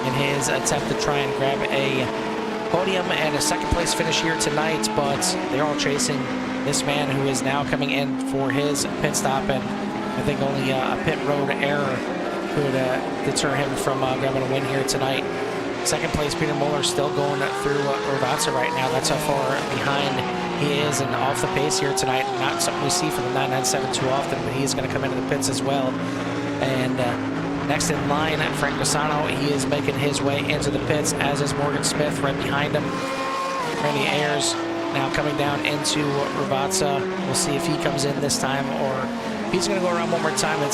A: in his attempt to try and grab a podium and a second place finish here tonight. But they're all chasing this man who is now coming in for his pit stop, and I think only a pit road error could deter him from grabbing a win here tonight. Second place, Peter Muller still going through Ravazza right now. That's how far behind he is and off the pace here tonight. Not something we see from the 997 too often, but he's going to come into the pits as well. And next in line, Frank Bassano, he is making his way into the pits, as is Morgan Smith right behind him. Randy Ayers now coming down into Ravazza. We'll see if he comes in this time or if he's going to go around one more time. We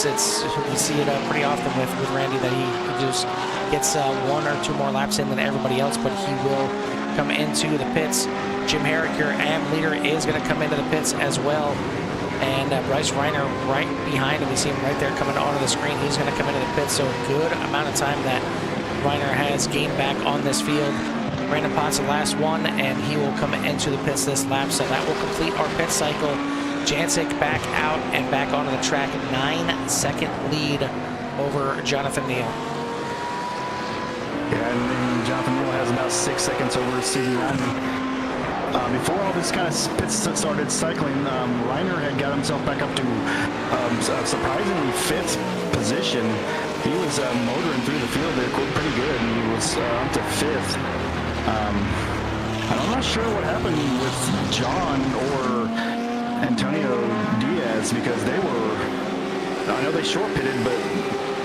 A: see it pretty often with Randy that he just gets 1 or 2 more laps in than everybody else, but he will come into the pits. Jim Herrick, your AM leader, is going to come into the pits as well. And Bryce Reiner right behind him. We see him right there coming onto the screen. He's going to come into the pits, so a good amount of time that Reiner has gained back on this field. Brandon Potts, the last one, and he will come into the pits this lap, so that will complete our pit cycle. Jancic back out and back onto the track. 9-second lead over Jonathan Neal.
B: Yeah, and Jonathan Neal has about 6 seconds over CD1. Before all this kind of pits started cycling, Reiner had got himself back up to a surprisingly 5th position. He was motoring through the field there pretty good, and he was up to 5th. I'm not sure what happened with John or Antonio Diaz, because they were, I know they short pitted, but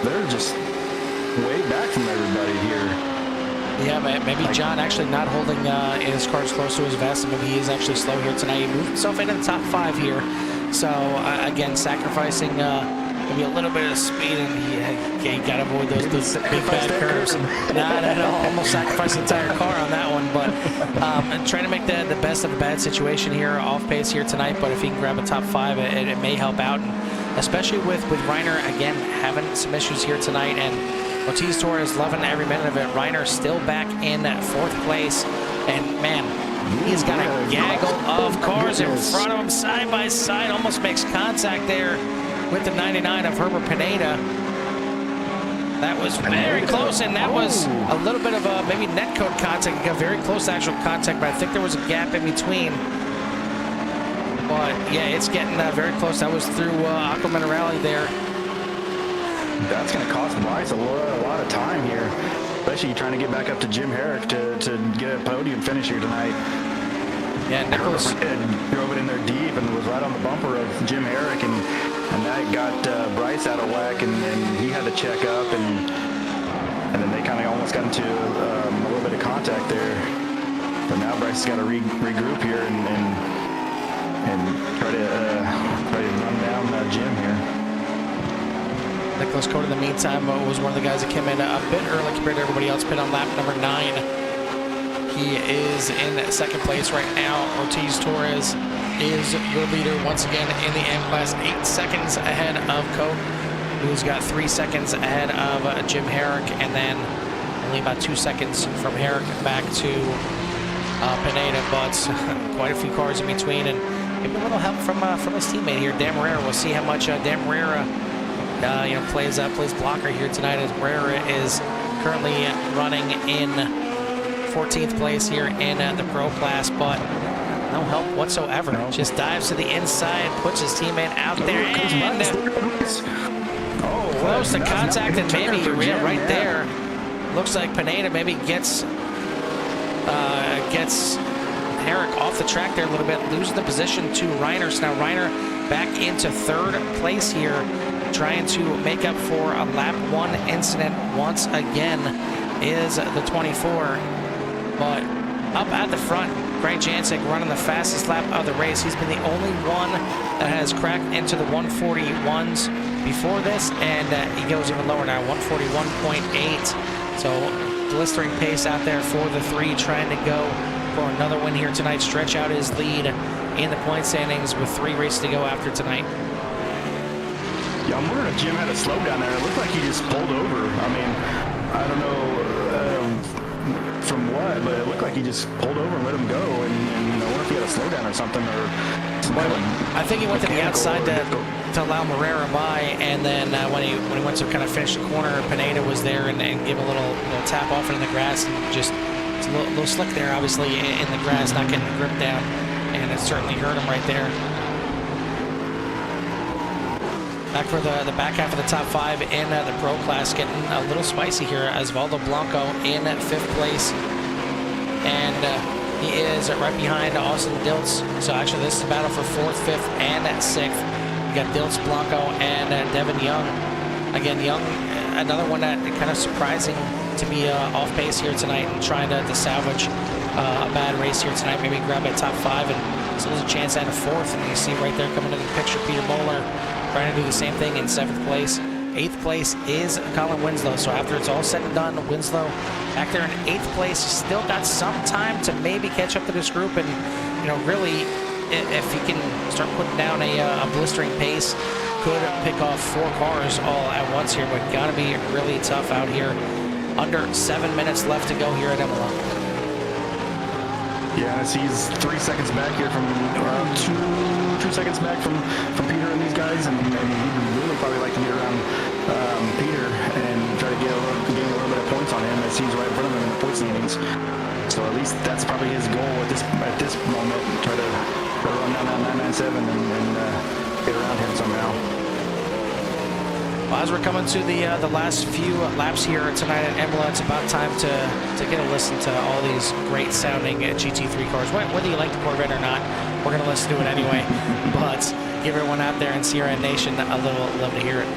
B: they're just way back from everybody here.
A: Yeah, maybe John actually not holding his cards close to his vest, and maybe he is actually slow here tonight. He moved himself into the top 5 here. So, again, sacrificing maybe a little bit of speed, and he got to avoid those big bad curves. Not at all. Almost sacrificed the entire car on that one, but trying to make the best of a bad situation here, off pace here tonight. But if he can grab a top 5, it may help out, and especially with Reiner, again, having some issues here tonight, and Ortiz Torres loving every minute of it. Reiner still back in 4th place, and man, he's got a gaggle of cars in front of him, side by side. Almost makes contact there with the 99 of Herbert Pineda. That was very close, and that was a little bit of a maybe netcode contact. It got very close to actual contact, but I think there was a gap in between. But yeah, it's getting very close. That was through Aqua Minerale there.
B: That's going to cost Bryce a lot of time here, especially trying to get back up to Jim Herrick to get a podium finish here tonight.
A: Yeah, Nicholas
B: drove it in there deep and was right on the bumper of Jim Herrick, and that got Bryce out of whack, and he had to check up, and then they kind of almost got into a little bit of contact there. But now Bryce has got to regroup here and try to run down Jim here.
A: Nicholas Cota, in the meantime, was one of the guys that came in a bit early compared to everybody else. Pit on lap number 9. He is in 2nd place right now. Ortiz Torres is your leader once again in the M class, 8 seconds ahead of Cote, who's got 3 seconds ahead of Jim Herrick, and then only about 2 seconds from Herrick back to Pineda, but quite a few cars in between, and maybe a little help from his teammate here, Dan Herrera. We'll see how much Dan Herrera plays blocker here tonight, as Herrera is currently running in 14th place here in the pro class, but no help whatsoever. No. Just dives to the inside, puts his teammate out there, and close to contact, and maybe right there. Looks like Pineda maybe gets Herrick off the track there a little bit, losing the position to Reiner. So now Reiner back into 3rd place here, trying to make up for a lap 1 incident once again is the 24. But up at the front, Greg Jancic running the fastest lap of the race. He's been the only one that has cracked into the 141s before this, and he goes even lower now, 141.8. So blistering pace out there for the 3, trying to go for another win here tonight, stretch out his lead in the point standings with 3 races to go after tonight.
B: Yeah, I'm wondering if Jim had a slowdown there. It looked like he just pulled over. I mean, I don't know from what, but it looked like he just pulled over and let him go. And I wonder if he had a slowdown or something, or
A: I think he went to the outside to allow Herrera by, and then when he went to kind of finish the corner, Pineda was there and gave a little tap off into the grass, and just it's a little slick there, obviously in the grass, not getting the grip down, and it certainly hurt him right there. Back for the back half of the top 5 in the Pro class, getting a little spicy here as Valdo Blanco in 5th place. And he is right behind Austin Diltz. So actually this is a battle for 4th, 5th, and 6th. We got Diltz, Blanco, and Devin Young. Again, Young, another one that kind of surprising to be off pace here tonight and trying to salvage a bad race here tonight. Maybe grab a top 5 and still has a chance at a 4th. And you see right there coming into the picture, Peter Moeller trying to do the same thing in 7th place. 8th place is Colin Winslow. So after it's all said and done, Winslow back there in 8th place. Still got some time to maybe catch up to this group, and really, if he can start putting down a blistering pace, could pick off 4 cars all at once here. But gotta be really tough out here. Under 7 minutes left to go here at Imola.
B: Yeah, as he's 3 seconds back here from two seconds back from Peter and these guys, and he'd really probably like to get around Peter and try to gain a little bit of points on him, as he's right in front of him in the point standings. So at least that's probably his goal at this moment, try to run down that 997 and get around him somehow.
A: Well, as we're coming to the last few laps here tonight at Imola, it's about time to get a listen to all these great sounding GT3 cars. Whether you like the Corvette or not, we're going to listen to it anyway. But give everyone out there in CRN Nation a little love to hear it.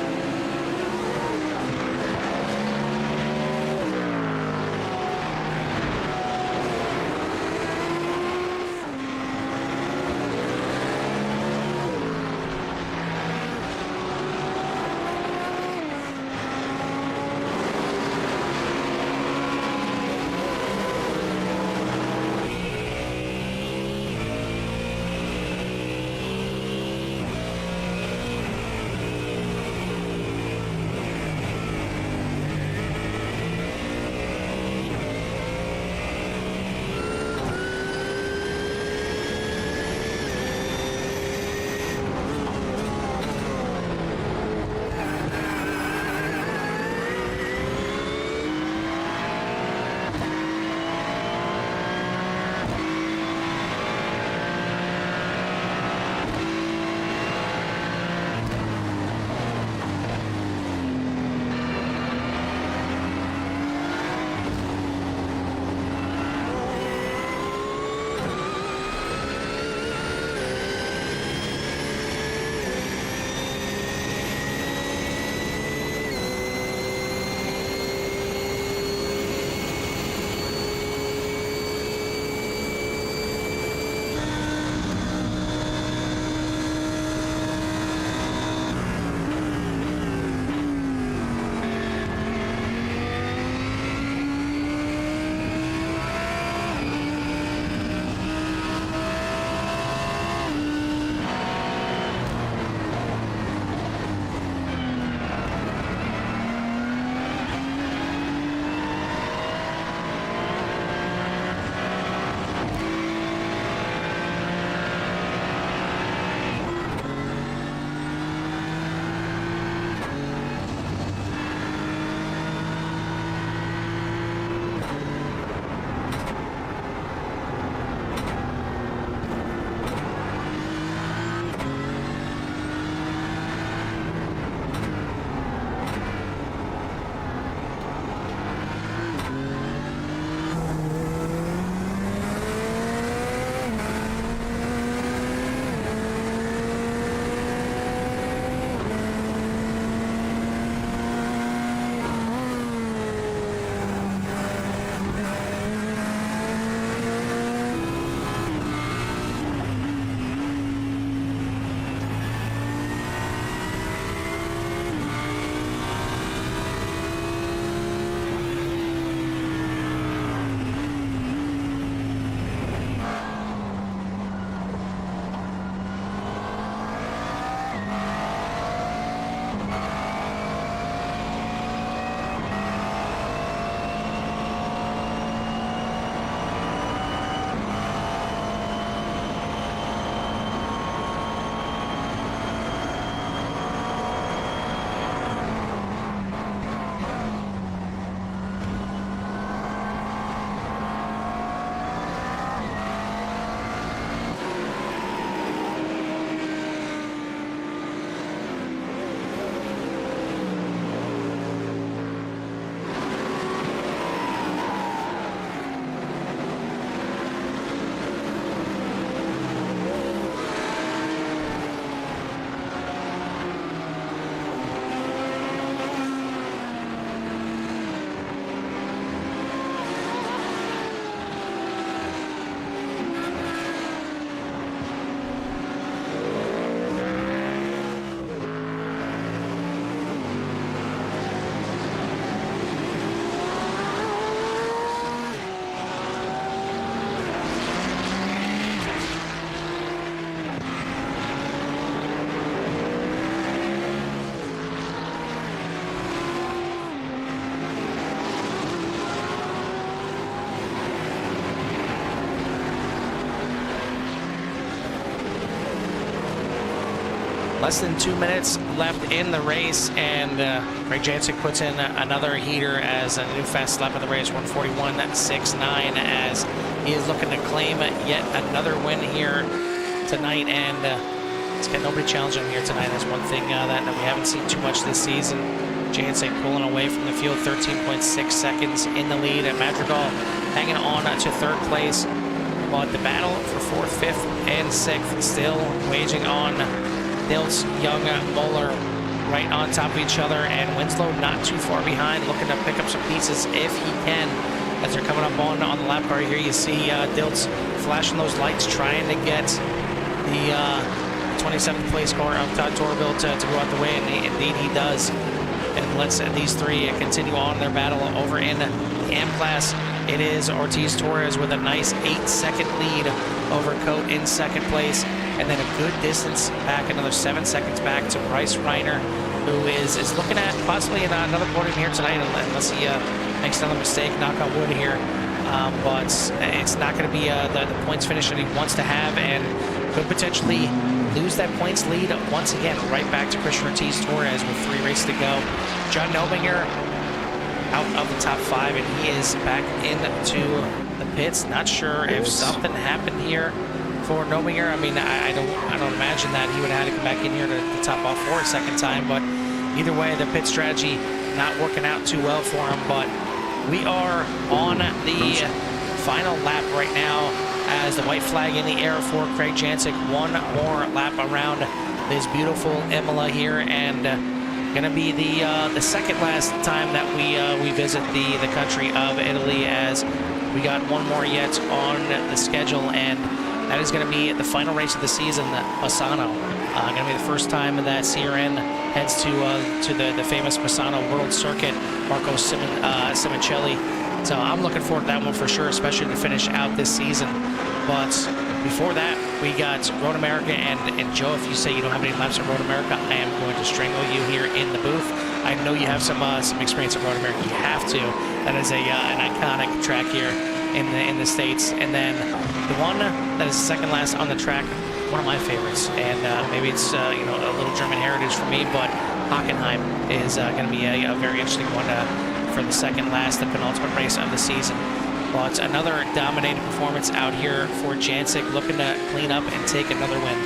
A: Less than 2 minutes left in the race, and Craig Jancic puts in another heater as a new fast lap of the race, 141.69, as he is looking to claim yet another win here tonight. And it's got nobody challenging him here tonight. That's one thing that we haven't seen too much this season. Jancic pulling away from the field, 13.6 seconds in the lead. At Madrigal hanging on to third place. But the battle for fourth, fifth, and sixth still waging on. Diltz, Young, Moeller right on top of each other, and Winslow not too far behind, looking to pick up some pieces if he can. As they're coming up on the lap car here, you see Diltz flashing those lights, trying to get the 27th place car of Todd Torville to go out the way, and indeed he does. And let's these three continue on their battle over in the AM class. It is Ortiz Torres with a nice 8-second lead over Cote in second place, and then a good distance back, another 7 seconds back to Bryce Reiner, who is looking at possibly another podium here tonight, unless he makes another mistake, knock on wood here. But it's not going to be the points finish that he wants to have, and could potentially lose that points lead once again, right back to Christian Ortiz Torres with 3 races to go. John Nobinger out of the top 5, and he is back into the pits. Not sure if something happened here for Nobinger. I mean, I don't imagine that he would have had to come back in here to top off for a second time, but either way, the pit strategy not working out too well for him. But we are on the final lap right now, as the white flag in the air for Craig Jancic. One more lap around this beautiful Imola here, and going to be the second last time that we visit the country of Italy, as we got one more yet on the schedule, and that is going to be the final race of the season, Bassano. Going to be the first time that CRN heads to the famous Bassano World Circuit, Marco Simoncelli. So I'm looking forward to that one for sure, especially to finish out this season. But before that, we got Road America, and Joe, if you say you don't have any laps at Road America, I am going to strangle you here in the booth. I know you have some experience at Road America. You have to. That is an iconic track here in the States. And then the one that is second last on the track, one of my favorites, and maybe it's a little German heritage for me, but Hockenheim is going to be a very interesting one for the second last, the penultimate race of the season. Well, it's another dominating performance out here for Jancic, looking to clean up and take another win.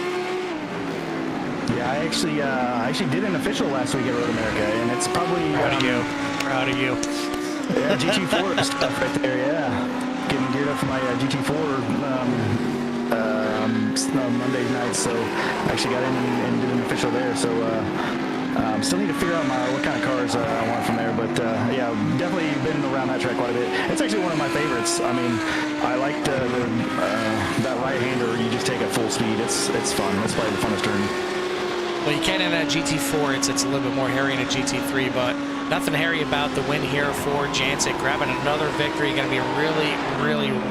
B: Yeah, I actually did an official last week at Road America, and it's probably
A: Proud of you.
B: Yeah, GT4 stuff right there. Yeah, getting geared up for my GT4 Monday night. So I actually got in and did an official there. So still need to figure out what kind of cars I want from there. But yeah, definitely been around that track quite a bit. It's actually one of my favorites. I mean, I like that right-hander where you just take at full speed. It's fun. It's probably the funnest turn.
A: Well, you can in a GT4. It's a little bit more hairy in a GT3, but nothing hairy about the win here for Jancic. Grabbing another victory. Going to be a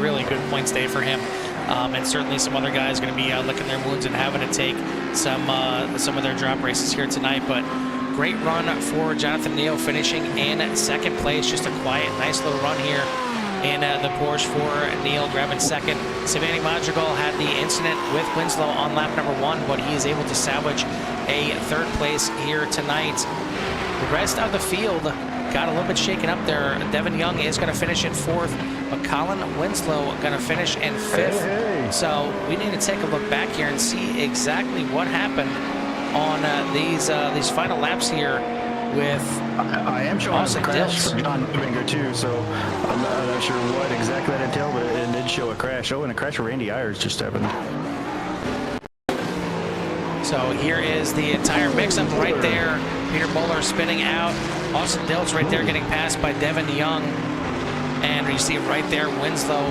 A: really good points day for him. And certainly some other guys going to be licking their wounds and having to take some of their drop races here tonight. But great run for Jonathan Neal, finishing in second place. Just a quiet, nice little run here in the Porsche for Neal, grabbing second. Savani Madrigal had the incident with Winslow on lap number 1, but he is able to salvage a third place here tonight. The rest of the field got a little bit shaken up there. Devin Young is going to finish in 4th, but Colin Winslow going to finish in 5th.
B: Hey.
A: So we need to take a look back here and see exactly what happened on these final laps here with
B: I am showing
A: Austin
B: a crash
A: Diltz.
B: for John Nobinger too, so I'm not sure what exactly that entailed, but it did show a crash. Oh, and a crash for Randy Ayers just happened.
A: So here is the entire mix-up right there. Peter Moeller spinning out. Austin Diltz right there getting passed by Devin Young. And you see right there Winslow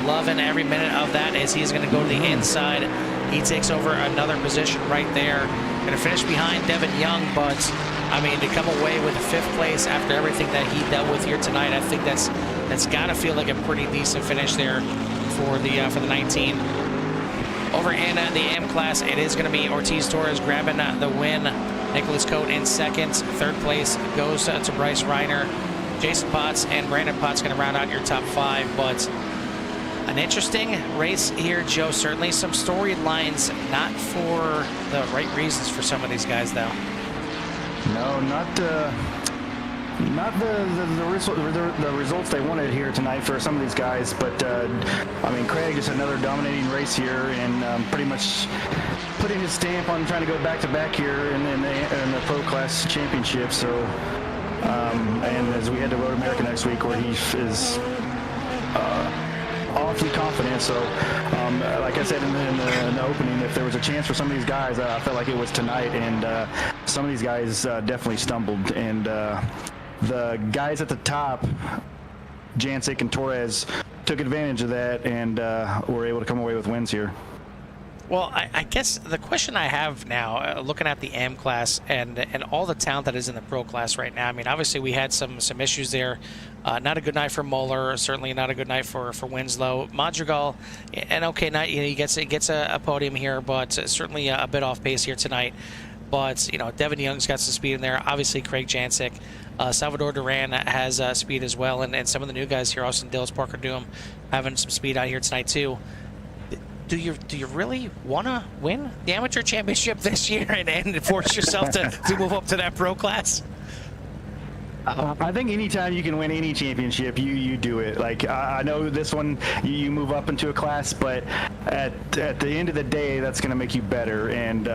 A: loving every minute of that as he's going to go to the inside. He takes over another position right there. Going to finish behind Devin Young, but I mean, to come away with a 5th place after everything that he dealt with here tonight, I think that's got to feel like a pretty decent finish there for the 19. Over in the AM class, it is going to be Ortiz Torres grabbing the win. Nicholas Cote in 2nd. 3rd place goes to Bryce Reiner. Jason Potts and Brandon Potts going to round out your top 5, but An interesting race here, Joe. Certainly some storylines, not for the right reasons for some of these guys, though.
B: No, not the results they wanted here tonight for some of these guys. But I mean, Craig, just another dominating race here, and pretty much putting his stamp on trying to go back to back here in the Pro Class Championship. So, and as we head to Road America next week, where he is awfully confident. So, like I said in the opening, if there was a chance for some of these guys, I felt like it was tonight, and some of these guys definitely stumbled. And the guys at the top, Jancic and Torres, took advantage of that and were able to come away with wins here.
A: Well, I guess the question I have now, looking at the AM class and all the talent that is in the Pro Class right now, I mean, obviously we had some issues there. Not a good night for Moeller, certainly not a good night for Winslow. Madrigal, an okay night, you know, he gets a podium here, but certainly a bit off pace here tonight. But, you know, Devin Young's got some speed in there. Obviously, Craig Jancic. Salvador Duran has speed as well. And some of the new guys here, Austin Dills, Parker Doom, having some speed out here tonight, too. Do you really want to win the amateur championship this year and force yourself to move up to that Pro Class?
B: I think anytime you can win any championship, you do it. Like, I know this one, you move up into a class, but at the end of the day, that's going to make you better. And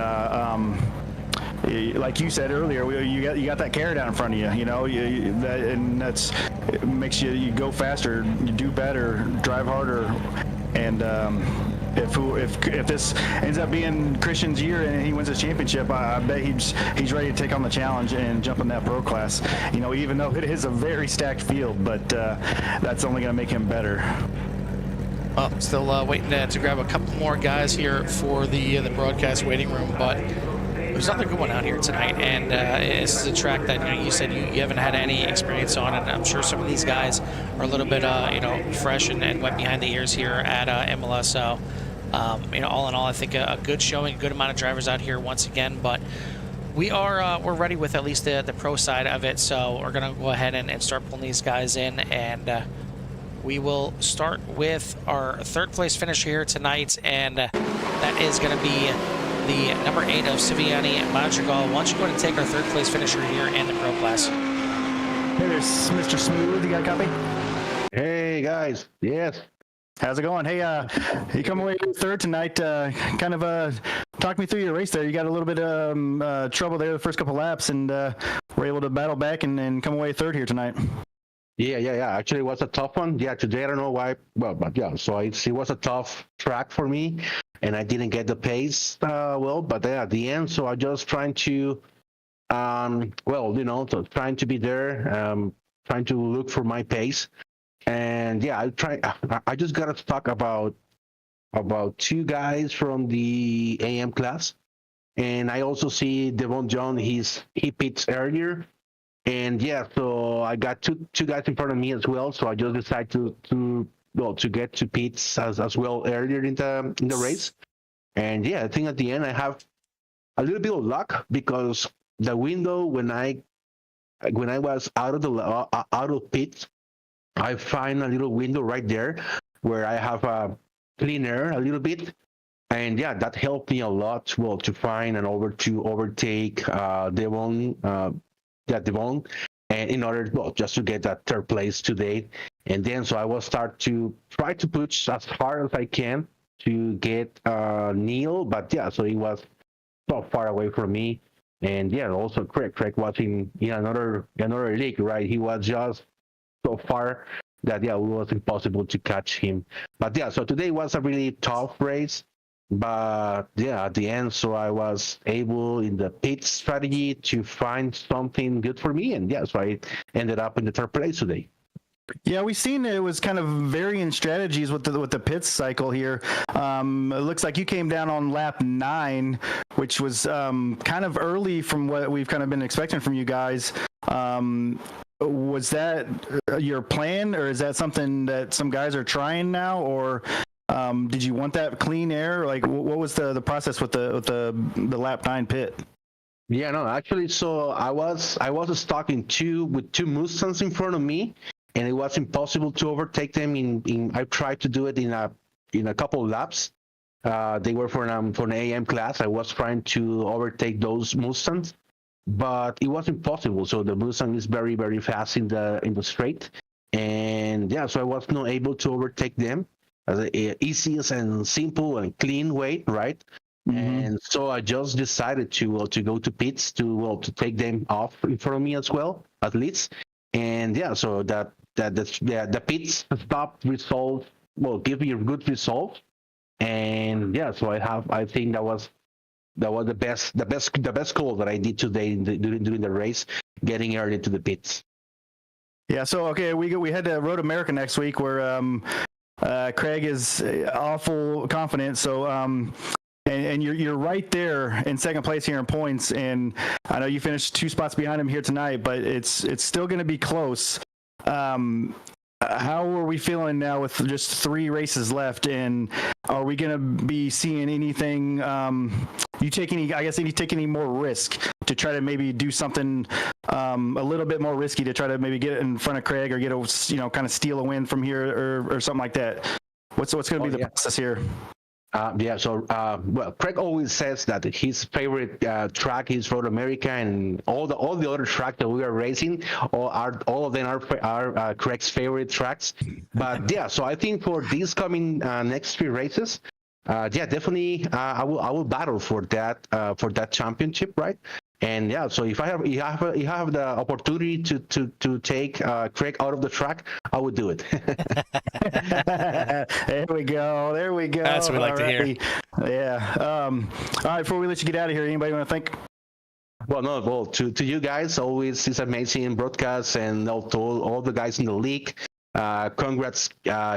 B: like you said earlier, you got that carrot out in front of you, you know, and that's it makes you go faster, you do better, drive harder, and if this ends up being Christian's year and he wins his championship, I bet he's ready to take on the challenge and jump in that Pro Class. You know, even though it is a very stacked field, but that's only going to make him better.
A: Well, still waiting to grab a couple more guys here for the broadcast waiting room, but there's another good one out here tonight, and this is a track that you said you haven't had any experience on, and I'm sure some of these guys are a little bit fresh and wet behind the ears here at Imola. So all in all, I think a good showing, a good amount of drivers out here once again, but we're ready with at least the pro side of it. So we're gonna go ahead and start pulling these guys in, and we will start with our third place finisher here tonight, and that is gonna be the number 8 of Siviani Madrigal. Why don't you go ahead and take our third place finisher here in the Pro Class?
B: Hey, there's Mr. Smooth. You got a copy?
C: Hey guys, yes.
B: How's it going? Hey, you come away third tonight. Kind of talk me through your race there. You got a little bit of trouble there the first couple laps, and were able to battle back and come away third here tonight.
C: Yeah. Actually, it was a tough one. Yeah, today I don't know why. Well, but yeah, so it was a tough track for me, and I didn't get the pace but at the end, so I just trying to, trying to be there, trying to look for my pace. And yeah, I just got to talk about 2 guys from the AM class, and I also see Devon John. He pits earlier, and yeah, so I got two guys in front of me as well. So I just decided to get to pits as well earlier in the race. And yeah, I think at the end I have a little bit of luck, because the window when I was out of pits, I find a little window right there where I have a clean air a little bit, and yeah, that helped me a lot. To find and overtake Devon, and in order just to get that third place today. And then so I will try to push as hard as I can to get Neil, but yeah, so he was so far away from me. And yeah, also Craig was in another league, right? He was just so far that it was impossible to catch him. But yeah, so today was a really tough race, but yeah, at the end, so I was able in the pit strategy to find something good for me, and yeah, so I ended up in the third place today.
B: Yeah, we've seen it was kind of varying strategies with the pits cycle here. It looks like you came down on lap 9, which was kind of early from what we've kind of been expecting from you guys. Was that your plan, or is that something that some guys are trying now, or did you want that clean air? Like, what was the process with the lap 9 pit?
C: Yeah, no, actually, so I was stuck with two Mustangs in front of me, and it was impossible to overtake them. I tried to do it in a couple of laps. They were for an AM class. I was trying to overtake those Mustangs, but it was impossible. So the Mustang is very, very fast in the straight, and yeah, so I was not able to overtake them as the easiest and simple and clean way, right? Mm-hmm. And so I just decided to go to pits to take them off in front of me as well, at least. And yeah, so the pits stop result give me a good result. And yeah, so I think that was the best call that I did today during the race, getting early to the pits.
B: Yeah. So okay, we head to Road America next week, where Craig is awful confident. So and you're right there in second place here in points, and I know you finished 2 spots behind him here tonight, but it's still going to be close. How are we feeling now with just 3 races left, and are we going to be seeing anything? You take any more risk to try to maybe do something a little bit more risky to try to maybe get in front of Craig or get kind of steal a win from here or something like that? What's going to be the process here? Craig always says that his favorite track is Road America, and all the other tracks that we are racing, all of them are Craig's favorite tracks. But yeah, so I think for these coming next 3 races, definitely I will battle for that championship, right? And yeah, so if I have the opportunity to take Craig out of the track, I would do it. There we go.
A: That's what we like to hear.
B: Yeah. All right. Before we let you get out of here, anybody want to thank?
C: Well, to you guys, always this amazing broadcast, and all the guys in the league. Congrats,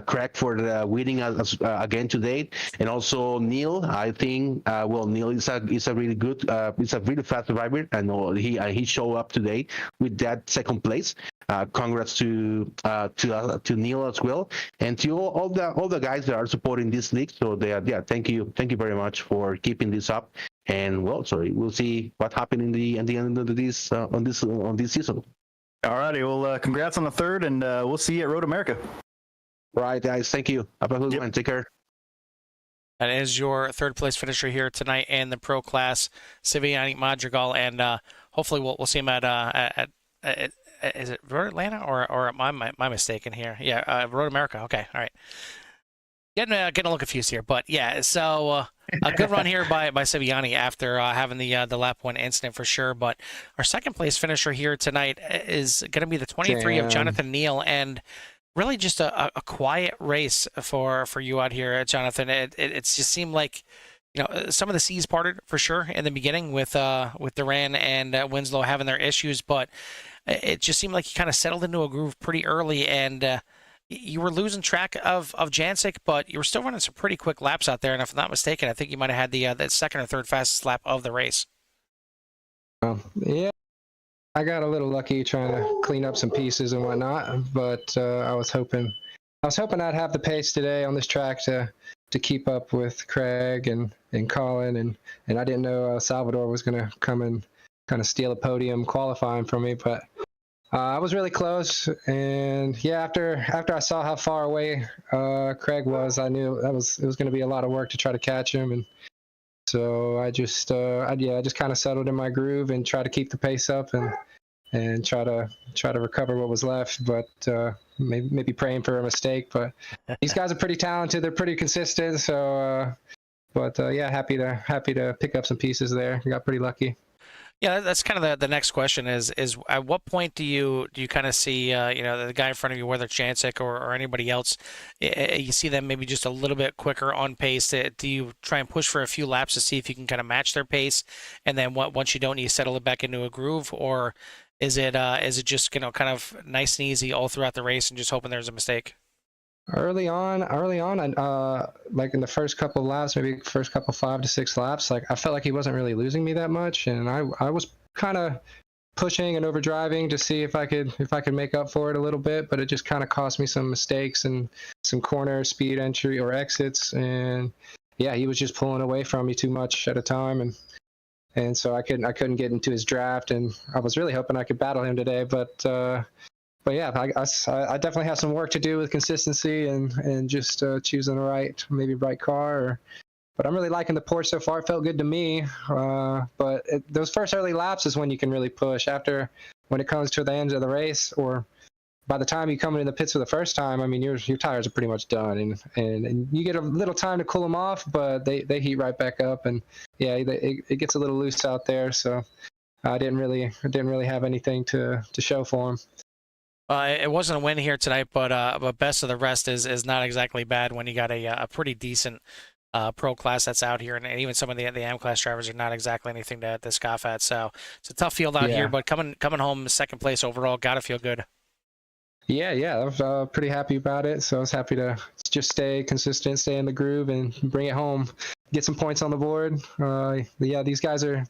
C: Craig, for the winning again today, and also Neil. I think Neil is a really good, is a really fast driver, and he showed up today with that second place. Congrats to Neil as well, and to all the guys that are supporting this league. So thank you very much for keeping this up. And we'll see what happened in the end of this on this season.
B: All righty. Well, congrats on the 3rd, and we'll see you at Road America.
C: Right, guys. Thank you. Have a good one. Take care.
A: That is your 3rd place finisher here tonight in the pro class, Siviani Madrigal, and hopefully we'll see him at is it Road Atlanta or am I mistaken here? Yeah, Road America. Okay, all right. Getting a little confused here, but yeah. So a good run here by Siviani after having the lap 1 incident for sure. But our 2nd place finisher here tonight is going to be the 23 of Jonathan Neal, and really just a quiet race for you out here, Jonathan. It just seemed like some of the seas parted for sure in the beginning with Duran and Winslow having their issues, but it just seemed like you kind of settled into a groove pretty early, and you were losing track of Jancic, but you were still running some pretty quick laps out there. And if I'm not mistaken, I think you might have had the 2nd or 3rd fastest lap of the race.
D: Yeah, I got a little lucky trying to clean up some pieces and whatnot, but I was hoping I'd have the pace today on this track to keep up with Craig and Colin, and I didn't know Salvador was going to come and kind of steal a podium qualifying from me, but I was really close, and yeah, after I saw how far away Craig was, I knew it was going to be a lot of work to try to catch him, and so I just kind of settled in my groove and tried to keep the pace up and try to recover what was left, but maybe praying for a mistake. But these guys are pretty talented; they're pretty consistent. So, happy to pick up some pieces there. We got pretty lucky.
A: Yeah, that's kind of the next question is at what point do you kind of see the guy in front of you, whether it's Jancic or anybody else, you see them maybe just a little bit quicker on pace? Do you try and push for a few laps to see if you can kind of match their pace, and then once you don't, you settle it back into a groove, or is it just kind of nice and easy all throughout the race and just hoping there's a mistake?
D: Early on, like in the first couple of laps, maybe first couple 5 to 6 laps, like I felt like he wasn't really losing me that much, and I was kind of pushing and overdriving to see if I could make up for it a little bit, but it just kind of cost me some mistakes and some corner speed entry or exits, and yeah, he was just pulling away from me too much at a time, and so I couldn't get into his draft, and I was really hoping I could battle him today, but but yeah, I definitely have some work to do with consistency and just choosing the right car. But I'm really liking the Porsche so far. It felt good to me. But those first early laps is when you can really push. After, when it comes to the end of the race, or by the time you come into the pits for the first time, I mean, your tires are pretty much done, and you get a little time to cool them off, but they heat right back up, and yeah, it gets a little loose out there. So I didn't really have anything to show for them.
A: It wasn't a win here tonight, but best of the rest is not exactly bad when you got a pretty decent pro class that's out here, and even some of the AM class drivers are not exactly anything to scoff at. So it's a tough field out here, but coming home second place overall, gotta feel good.
D: Yeah, I was pretty happy about it. So I was happy to just stay consistent, stay in the groove, and bring it home, get some points on the board. Yeah, these guys are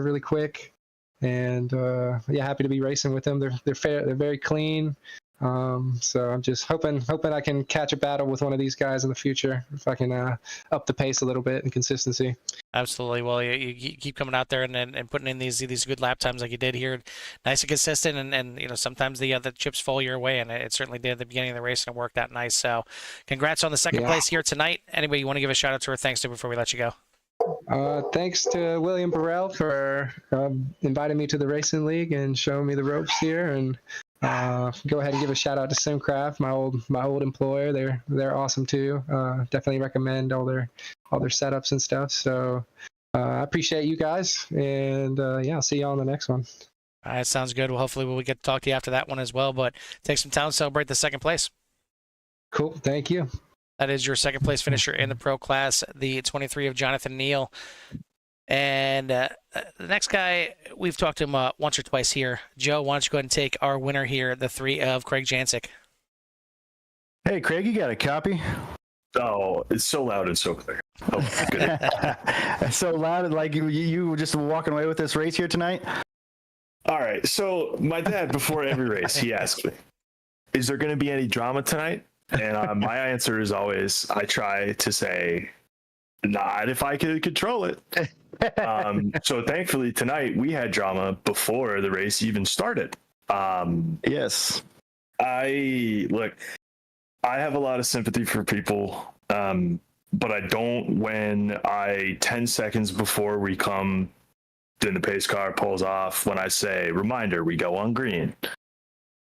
D: really quick, and yeah, happy to be racing with them. They're fair, they're very clean. So I'm just hoping I can catch a battle with one of these guys in the future, if I can up the pace a little bit in consistency.
A: Absolutely. Well, you keep coming out there and putting in these good lap times like you did here, nice and consistent, and you know, sometimes the chips fall your way, and it certainly did at the beginning of the race, and it worked out nice. So congrats on the second place here tonight. Anybody you want to give a shout out to or thanks to before we let you go?
D: Thanks to William Burrell for inviting me to the racing league and showing me the ropes here, and go ahead and give a shout out to Simcraft, my old employer. They're awesome too. Definitely recommend all their setups and stuff. So I appreciate you guys, and yeah, I'll see you on the next one.
A: All right, sounds good. Well, hopefully we'll get to talk to you after that one as well. But take some time to celebrate the second place.
D: Cool, thank you.
A: That is your second place finisher in the pro class, the 23 of Jonathan Neal. And the next guy, we've talked to him once or twice here. Joe, why don't you go ahead and take our winner here, the 3 of Craig Jancic.
B: Hey, Craig, you got a copy?
E: Oh, it's so loud and so clear. Oh, good.
B: So loud, like you were just walking away with this race here tonight?
E: All right. So my dad, before every race, he asked me, is there going to be any drama tonight? And my answer is always, I try to say, not if I could control it. So thankfully tonight we had drama before the race even started.
B: Yes.
E: I have a lot of sympathy for people, but I don't when 10 seconds before we come, then the pace car pulls off when I say, reminder, we go on green.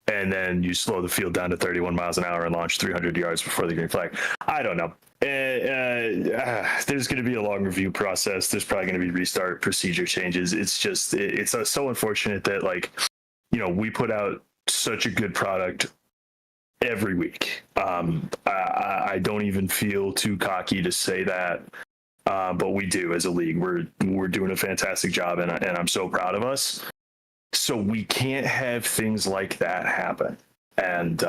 E: And then you slow the field down to 31 miles an hour and launch 300 yards before the green flag. I don't know. There's going to be a long review process. There's probably going to be restart procedure changes. It's just, it's so unfortunate that, like, you know, we put out such a good product every week. I don't even feel too cocky to say that, but we do as a league. We're doing a fantastic job, and I'm so proud of us. So we can't have things like that happen, and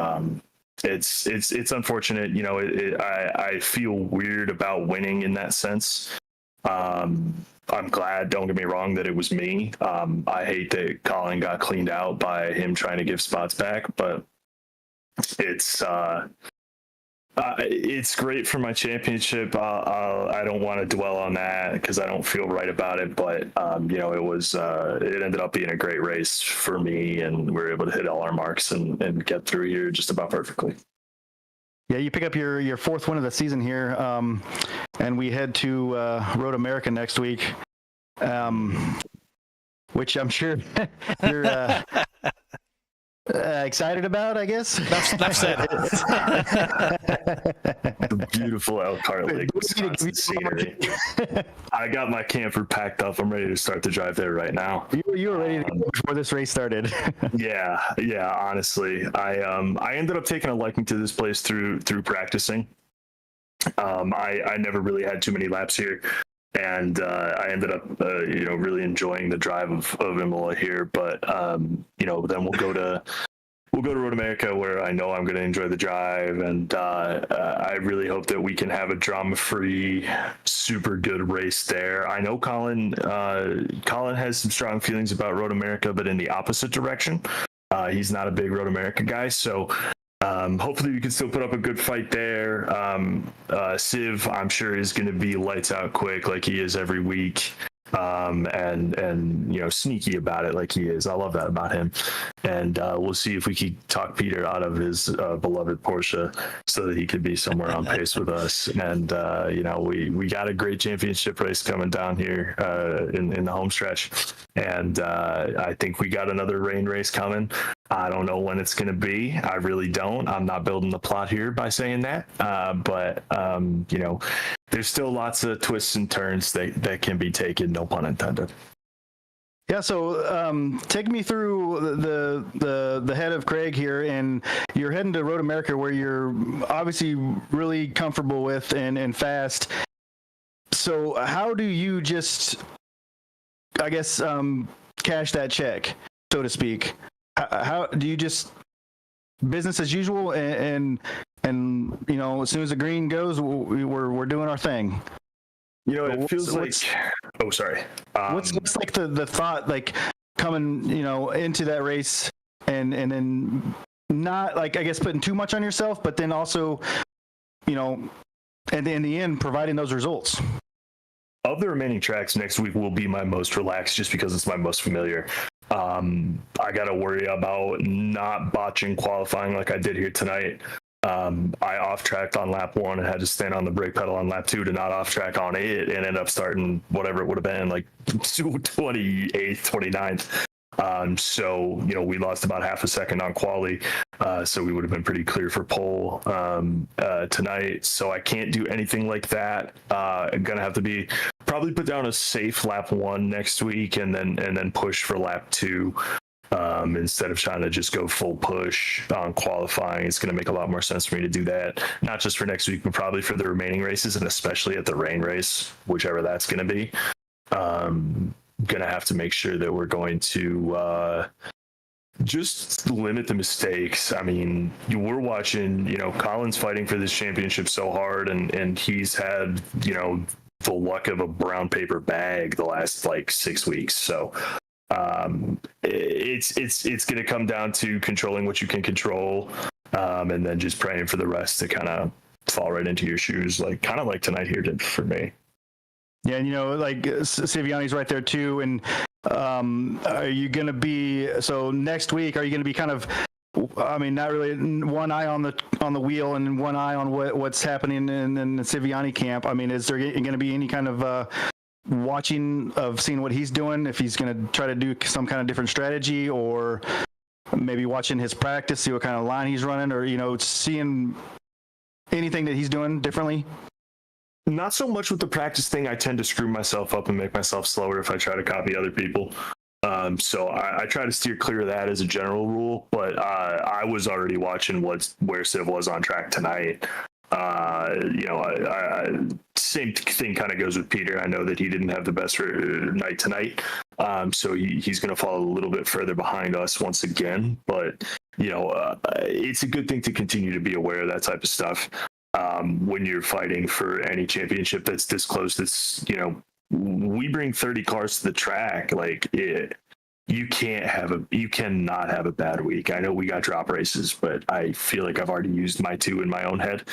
E: it's unfortunate. You know, I feel weird about winning in that sense. I'm glad, don't get me wrong, that it was me. I hate that Colin got cleaned out by him trying to give spots back, but it's great for my championship. I don't want to dwell on that because I don't feel right about it, but you know, it ended up being a great race for me, and we were able to hit all our marks and get through here just about perfectly.
B: Yeah, you pick up your fourth win of the season here, and we head to Road America next week, which I'm sure you're excited about, I guess.
A: Enough said.
E: The beautiful Elkhart Lake, Wisconsin scenery. I got my camper packed up. I'm ready to start the drive there right now.
B: You were ready to go before this race started.
E: Yeah. Honestly, I ended up taking a liking to this place through practicing. I never really had too many laps here, and I ended up really enjoying the drive of Imola here. But then we'll go to Road America, where I know I'm going to enjoy the drive, and I really hope that we can have a drama-free, super good race there. I know Colin has some strong feelings about Road America, but in the opposite direction. He's not a big Road America guy, so hopefully we can still put up a good fight there. Civ, I'm sure, is going to be lights out quick like he is every week. and sneaky about it like he is. I love that about him. And we'll see if we can talk Peter out of his beloved Porsche so that he could be somewhere on pace with us. And we got a great championship race coming down here in the home stretch, and I think we got another rain race coming. I don't know when it's going to be. I really don't. I'm not building the plot here by saying that. But there's still lots of twists and turns that can be taken, no pun intended.
B: Yeah, so take me through the head of Craig here, and you're heading to Road America, where you're obviously really comfortable with and fast. So how do you just, I guess, cash that check, so to speak? How do you just business as usual, and as soon as the green goes, we're doing our thing?
E: It feels like. Oh, sorry.
B: What's like the thought, like coming into that race and then not, like, I guess, putting too much on yourself, but then also and in the end providing those results?
E: Of the remaining tracks, next week will be my most relaxed, just because it's my most familiar. I got to worry about not botching qualifying like I did here tonight. I off-tracked on lap 1 and had to stand on the brake pedal on lap 2 to not off-track on it, and end up starting whatever it would have been, like 28th, 29th. So we lost about half a second on quali, so we would have been pretty clear for pole tonight. So I can't do anything like that. I'm gonna have to probably put down a safe lap 1 next week, and then push for lap 2. Instead of trying to just go full push on qualifying. It's going to make a lot more sense for me to do that, not just for next week, but probably for the remaining races, and especially at the rain race, whichever that's going to be. Going to have to make sure that we're going to just limit the mistakes. I mean, we're watching, Colin's fighting for this championship so hard, and he's had, the luck of a brown paper bag the last 6 weeks. So it's going to come down to controlling what you can control, and then just praying for the rest to kind of fall right into your shoes, kind of like tonight here did for me.
B: Yeah, Siviani's right there too. And are you going to be, so next week, are you going to be kind of, not really one eye on the wheel and one eye on what's happening in the Siviani camp? Is there going to be any kind of watching of seeing what he's doing, if he's going to try to do some kind of different strategy, or maybe watching his practice, see what kind of line he's running, or seeing anything that he's doing differently?
E: Not so much with the practice thing. I tend to screw myself up and make myself slower if I try to copy other people. So I try to steer clear of that as a general rule, but I was already watching where Siv was on track tonight. Same thing kind of goes with Peter. I know that he didn't have the best night tonight, so he's going to fall a little bit further behind us once again. But it's a good thing to continue to be aware of that type of stuff when you're fighting for any championship that's this close. That's we bring 30 cars to the track. You cannot have a bad week. I know we got drop races, but I feel like I've already used my 2 in my own head.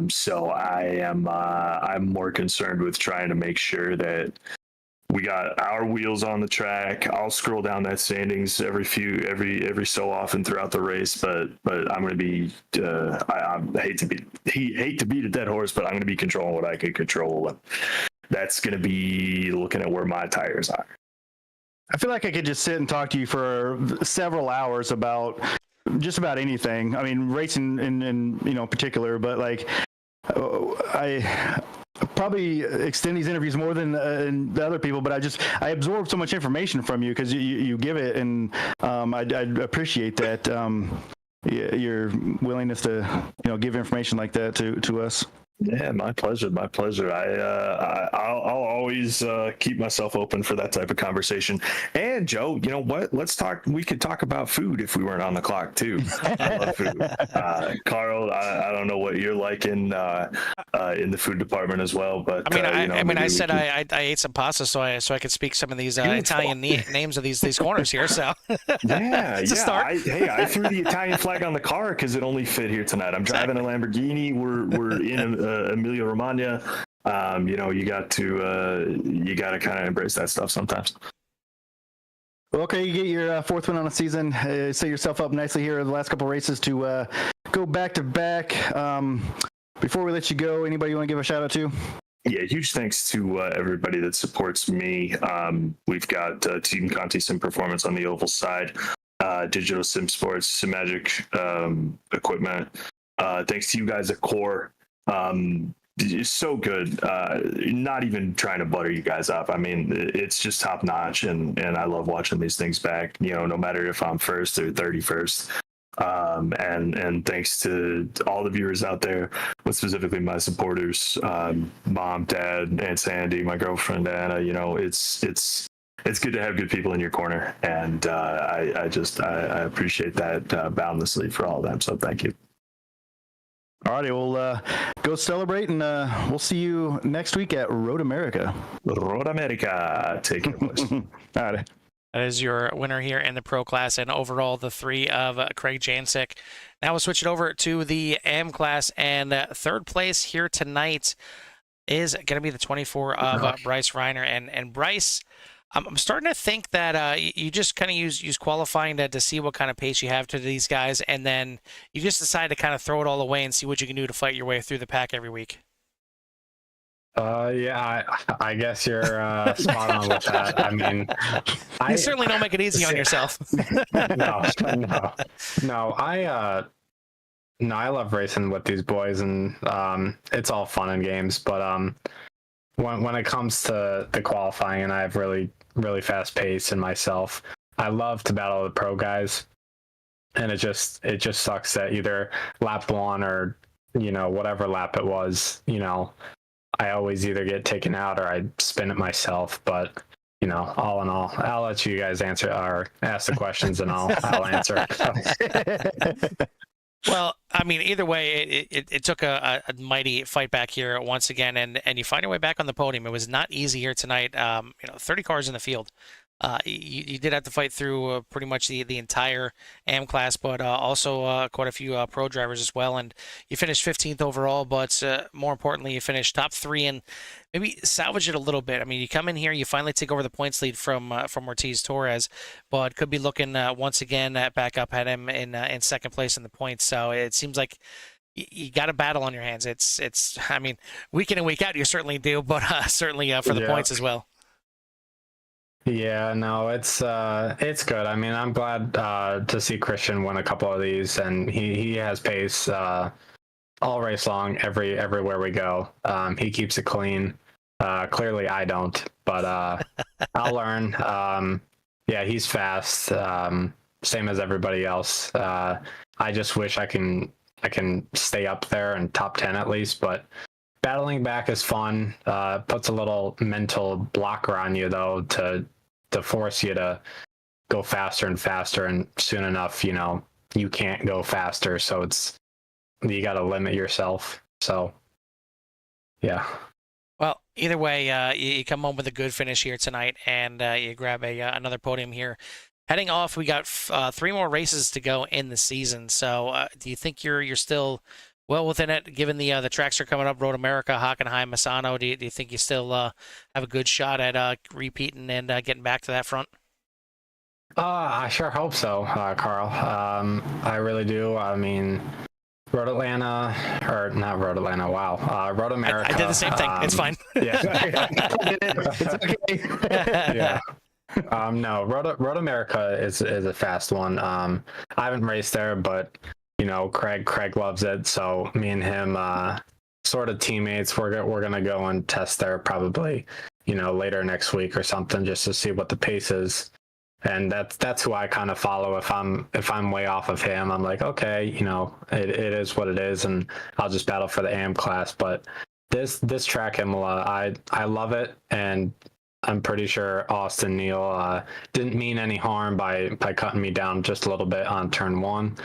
E: So I'm more concerned with trying to make sure that we got our wheels on the track. I'll scroll down that standings every so often throughout the race, but I'm going to be I hate to beat a dead horse, but I'm going to be controlling what I can control. That's going to be looking at where my tires are.
B: I feel like I could just sit and talk to you for several hours about just about anything. Racing in particular, but I probably extend these interviews more than the other people, but I absorb so much information from you because you give it, and I appreciate that, your willingness to give information like that to us.
E: Yeah, my pleasure. I'll always keep myself open for that type of conversation. And Joe, you know what? Let's talk. We could talk about food if we weren't on the clock too. I love food. Carl, I don't know what you're like in the food department as well, but
A: I said I ate some pasta so I could speak some of these Italian names of these corners here. So
E: yeah,
A: it's a start.
E: I threw the Italian flag on the car because it only fit here tonight. I'm driving a Lamborghini. We're in Emilia Romagna. You got to kind of embrace that stuff sometimes.
B: Well, okay, you get your fourth win on the season. Set yourself up nicely here in the last couple races to go back to back. Before we let you go, anybody you want to give a shout out to?
E: Yeah, huge thanks to everybody that supports me. We've got Team Conti Sim Performance on the oval side, Digital Sim Sports, Sim Magic equipment. Thanks to you guys at Core. It's so good. Not even trying to butter you guys up. I mean, it's just top notch, and I love watching these things back. No matter if I'm first or 31st. And thanks to all the viewers out there, but specifically my supporters, mom, dad, Aunt Sandy, my girlfriend Anna. It's good to have good people in your corner, and I appreciate that boundlessly for all of them. So thank you.
B: Alrighty, we'll go celebrate, and we'll see you next week at Road America.
E: Road America, take it, boys.
B: Alright.
A: That is your winner here in the pro class, and overall the 3 of Craig Jancic. Now we'll switch it over to the AM class, and third place here tonight is going to be the 24 of Bryce Reiner. And Bryce, I'm starting to think that you just kind of use qualifying to see what kind of pace you have to these guys, and then you just decide to kind of throw it all away and see what you can do to fight your way through the pack every week.
F: Yeah, I guess you're spot on with that. I mean,
A: you certainly don't make it easy on yourself.
F: No. I love racing with these boys, and it's all fun and games. But when it comes to the qualifying, and I have really, really fast pace in myself, I love to battle the pro guys, and it just sucks that either lap 1 or whatever lap it was, I always either get taken out or I spin it myself. But all in all, I'll let you guys answer or ask the questions, and I'll answer.
A: Well, I mean, either way, it took a mighty fight back here once again, and you find your way back on the podium. It was not easy here tonight. 30 cars in the field. You did have to fight through pretty much the entire AM class, but also quite a few pro drivers as well. And you finished 15th overall, but more importantly, you finished top 3 and maybe salvage it a little bit. I mean, you come in here, you finally take over the points lead from Ortiz Torres, but could be looking once again back up at him in second place in the points. So it seems like you got a battle on your hands. It's I mean, week in and week out, you certainly do, but certainly for the points as well.
F: Yeah, no, it's good. I mean, I'm glad to see Christian win a couple of these, and he has pace all race long, everywhere we go. He keeps it clean. Clearly, I don't, but I'll learn. Yeah, he's fast, same as everybody else. I just wish I can stay up there and top 10 at least, but battling back is fun. Puts a little mental blocker on you though to force you to go faster and faster, and soon enough, you can't go faster. So you got to limit yourself. So, yeah.
A: Well, either way, you come home with a good finish here tonight, and you grab another podium here. Heading off, we got 3 more races to go in the season. So, do you think you're still well within it, given the tracks are coming up, Road America, Hockenheim, Misano? Do you think you still have a good shot at repeating and getting back to that front?
F: I sure hope so, Carl. I really do. I mean, Road Atlanta, or not Road Atlanta, wow. Road America.
A: I did the same thing. It's fine.
F: Yeah.
B: It's okay.
F: Yeah. No, Road America is a fast one. I haven't raced there, but Craig loves it, so me and him sort of teammates. We're gonna go and test there probably later next week or something, just to see what the pace is. And that's who I kind of follow. If I'm way off of him, I'm like, okay, it is what it is, and I'll just battle for the AM class. But this track, Imola, I love it, and I'm pretty sure Austin Neal didn't mean any harm by cutting me down just a little bit on turn 1.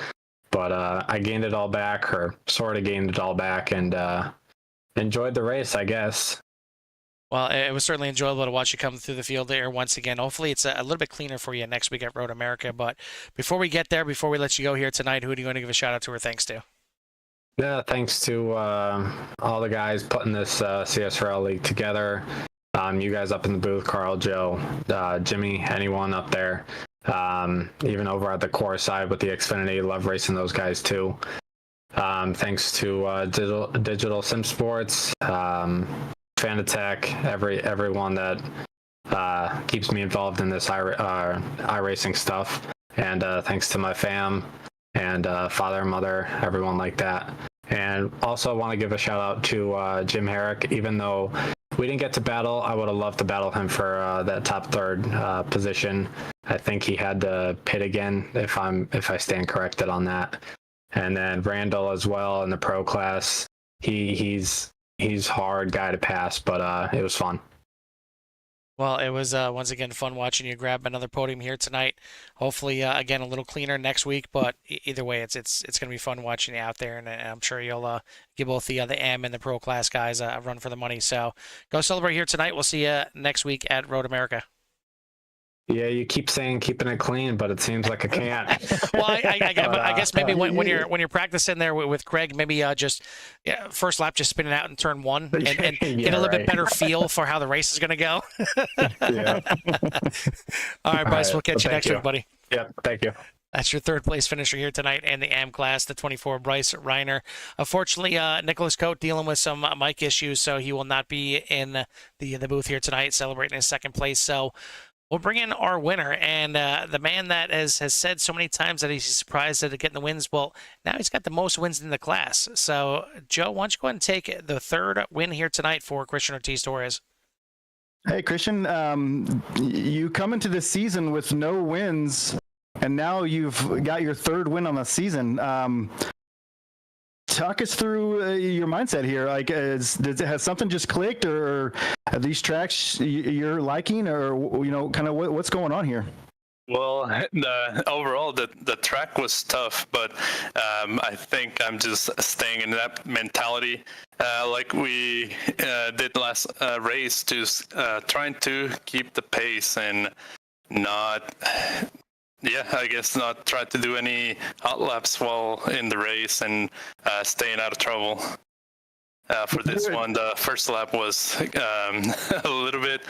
F: But I gained it all back, or sort of gained it all back, and enjoyed the race, I guess.
A: Well, it was certainly enjoyable to watch you come through the field there once again. Hopefully it's a little bit cleaner for you next week at Road America. But before we get there, before we let you go here tonight, who do you want to give a shout out to or thanks to?
F: Yeah, thanks to all the guys putting this CSRL league together. You guys up in the booth, Carl, Joe, Jimmy, anyone up there, even over at the core side with the Xfinity, love racing those guys too. Thanks to Digital Sim Sports, Fanatec, everyone that keeps me involved in this iRacing stuff, and thanks to my fam and father and mother, everyone like that. And also want to give a shout out to Jim Herrick. Even though we didn't get to battle, I would have loved to battle him for that top third position. I think he had to pit again, if I stand corrected on that. And then Randall as well in the pro class. He's hard guy to pass, but it was fun.
A: Well, it was once again fun watching you grab another podium here tonight. Hopefully, again, a little cleaner next week, but either way, it's going to be fun watching you out there, and I'm sure you'll give both the M and the pro class guys a run for the money. So go celebrate here tonight. We'll see you next week at Road America.
F: Yeah, you keep saying keeping it clean, but it seems like I can't.
A: Well, I guess maybe when you're practicing there with Craig, maybe just first lap just spin it out in turn one and get a little bit better feel for how the race is going to go.
F: Yeah.
A: All right, Bryce, we'll catch you next week, buddy.
F: Yeah, thank you.
A: That's your third place finisher here tonight in the AM class, the 24, Bryce Reiner. Unfortunately, Nicholas Coate dealing with some mic issues, so he will not be in the booth here tonight celebrating his second place. So we'll bring in our winner, and the man that has said so many times that he's surprised at getting the wins. Well, now he's got the most wins in the class. So, Joe, why don't you go ahead and take the third win here tonight for Christian Ortiz-Torres?
B: Hey, Christian, you come into this season with no wins, and now you've got your third win on the season. Talk us through your mindset here. Like, has something just clicked, or are these tracks you're liking, or kind of what's going on here?
G: Well, overall, the track was tough, but I think I'm just staying in that mentality, like we did last race, just trying to keep the pace and not. Yeah, I guess not try to do any hot laps while in the race and staying out of trouble. For this one, the first lap was a little bit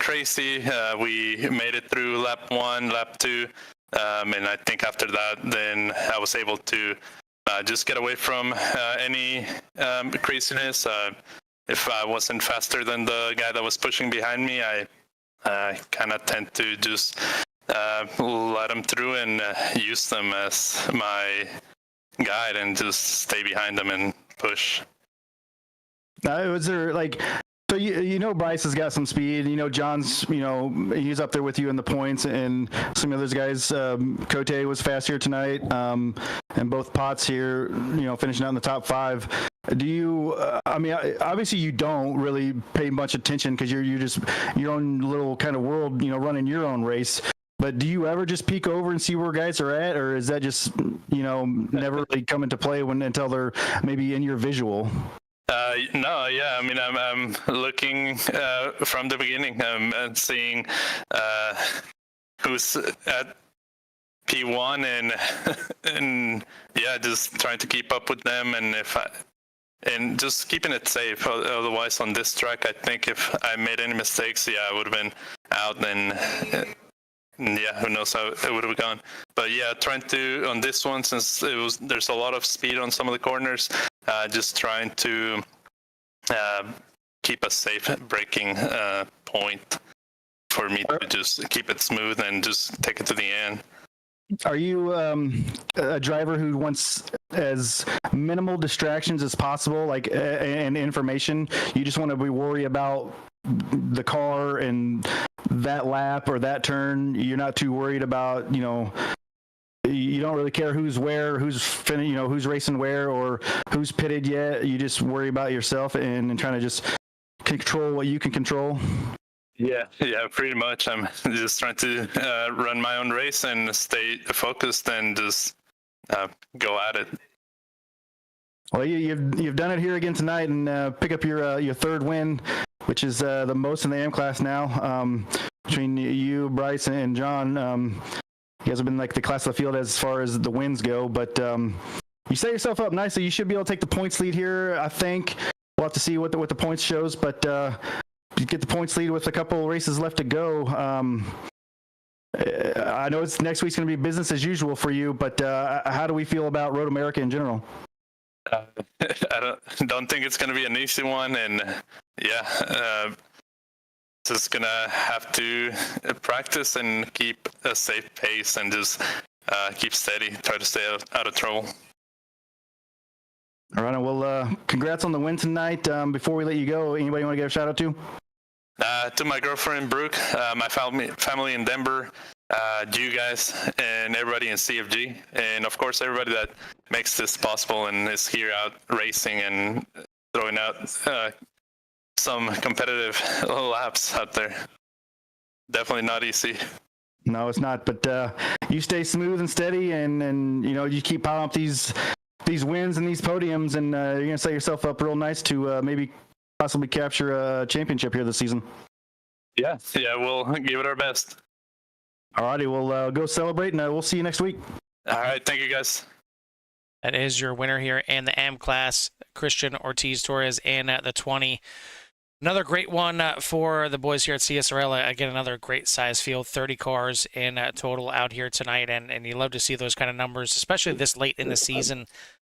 G: crazy. We made it through lap 1, lap 2, and I think after that, then I was able to just get away from any craziness. If I wasn't faster than the guy that was pushing behind me, I kind of tend to just let them through and use them as my guide and just stay behind them and push.
B: Was there so Bryce has got some speed, John's he's up there with you in the points, and some of those guys, Cote was fast here tonight, and both Potts here finishing out in the top 5. Do you obviously you don't really pay much attention because you're just your own little kind of world, running your own race. But do you ever just peek over and see where guys are at, or is that just never really come into play until they're maybe in your visual?
G: No, yeah. I mean, I'm looking from the beginning. I'm seeing who's at P1 and yeah, just trying to keep up with them, and just keeping it safe. Otherwise, on this track, I think if I made any mistakes, I would have been out. Then. Yeah, who knows how it would have gone. But yeah, trying to, on this one, since there's a lot of speed on some of the corners, just trying to keep a safe braking point for me to just keep it smooth and just take it to the end.
B: Are you a driver who wants as minimal distractions as possible, and information? You just want to be worried about the car and that lap or that turn? You're not too worried about, you don't really care who's where, who's racing where, or who's pitted yet. You just worry about yourself and trying to just control what you can control.
G: Yeah, pretty much. I'm just trying to run my own race and stay focused and just go at it.
B: Well, you've done it here again tonight, and pick up your third win, which is the most in the AM class now. Between you, Bryce, and John, you guys have been like the class of the field as far as the wins go. But you set yourself up nicely. You should be able to take the points lead here. I think we'll have to see what the points shows, but you get the points lead with a couple races left to go. I know next week's going to be business as usual for you, but how do we feel about Road America in general?
G: I don't think it's going to be an easy one, and just gonna have to practice and keep a safe pace and just keep steady, try to stay out of trouble.
B: All right, well, congrats on the win tonight. Before we let you go, anybody want to give a shout out to?
G: To my girlfriend Brooke, my family in Denver, you guys, and everybody in CFG, and of course everybody that makes this possible and is here out racing and throwing out some competitive laps out there. Definitely not easy.
B: No, it's not. But you stay smooth and steady, and you keep piling up these wins and these podiums, and you're gonna set yourself up real nice to maybe possibly capture a championship here this season.
G: Yeah, we'll give it our best.
B: Alrighty, we'll go celebrate, and we'll see you next week.
G: All right, thank you guys.
A: That is your winner here in the AM class, Christian Ortiz Torres in the 20. Another great one for the boys here at CSRL. Again, another great size field, 30 cars in total out here tonight, and you love to see those kind of numbers, especially this late in the season.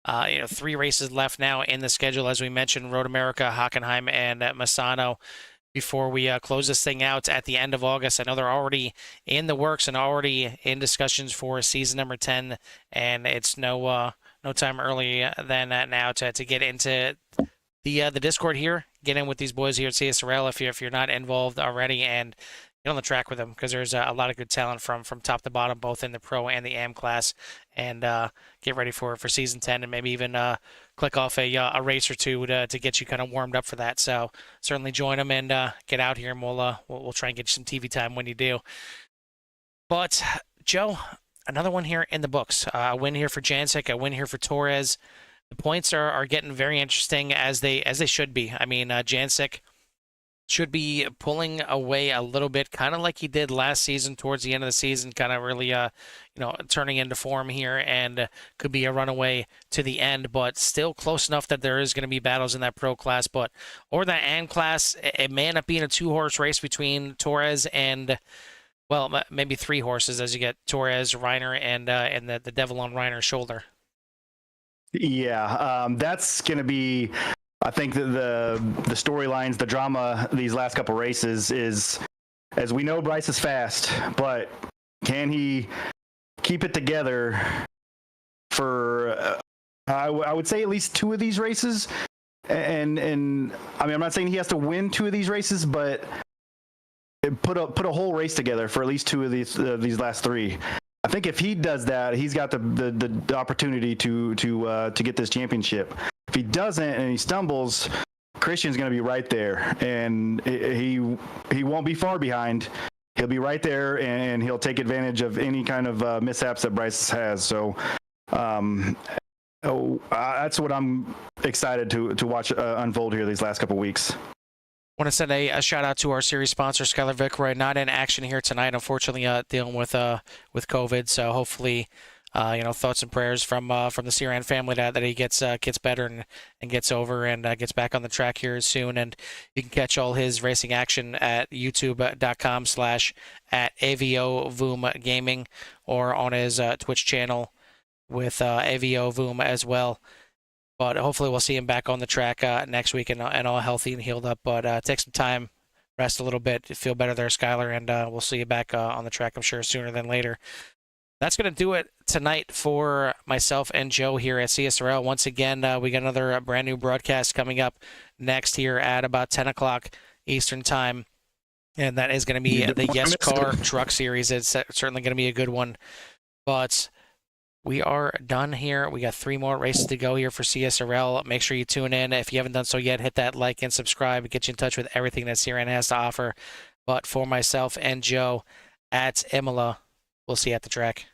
A: 3 races left now in the schedule, as we mentioned, Road America, Hockenheim, and Misano. Before we close this thing out at the end of August, I know they're already in the works and already in discussions for season number 10, and it's no time early than now to get into the Discord here, get in with these boys here at CSRL if you're not involved already, and get on the track with them, because there's a lot of good talent from top to bottom, both in the pro and the AM class, and get ready for season 10, and maybe even click off a race or two to get you kind of warmed up for that. So certainly join them and get out here, and we'll try and get you some TV time when you do. But Joe, another one here in the books. A win here for Jancic, a win here for Torres. The points are getting very interesting, as they should be. I mean, Jancic should be pulling away a little bit, kind of like he did last season towards the end of the season, kind of really turning into form here, and could be a runaway to the end, but still close enough that there is going to be battles in that pro class, or that AM class. It may end up being a 2-horse race between Torres and, well, maybe 3 horses, as you get Torres, Reiner, and the devil on Reiner's shoulder.
B: Yeah, that's going to be, I think, the storylines, the drama these last couple races is, as we know, Bryce is fast, but can he keep it together for, I would say, at least 2 of these races? And I mean, I'm not saying he has to win 2 of these races, but put a whole race together for at least 2 of these last 3. I think if he does that, he's got the opportunity to get this championship. If he doesn't and he stumbles, Christian's going to be right there, and he won't be far behind. He'll be right there, and he'll take advantage of any kind of mishaps that Bryce has. So that's what I'm excited to watch unfold here these last couple weeks.
A: Want to send a shout out to our series sponsor, Skyler Vickroy, not in action here tonight, unfortunately, dealing with COVID. So hopefully, thoughts and prayers from the Ciran family that he gets better and gets over and gets back on the track here soon. And you can catch all his racing action at youtube.com/@AVOVOOM Gaming, or on his Twitch channel with AVOVOOM as well. But hopefully we'll see him back on the track next week and all healthy and healed up. But take some time, rest a little bit, feel better there, Skyler, and we'll see you back on the track, I'm sure, sooner than later. That's going to do it tonight for myself and Joe here at CSRL. Once again, we got another brand new broadcast coming up next here at about 10 o'clock Eastern Time. And that is going to be the Yes Car Truck Series. It's certainly going to be a good one. But we are done here. We got 3 more races to go here for CSRL. Make sure you tune in. If you haven't done so yet, hit that like and subscribe. Get you in touch with everything that CRN has to offer. But for myself and Joe at Imola, we'll see you at the track.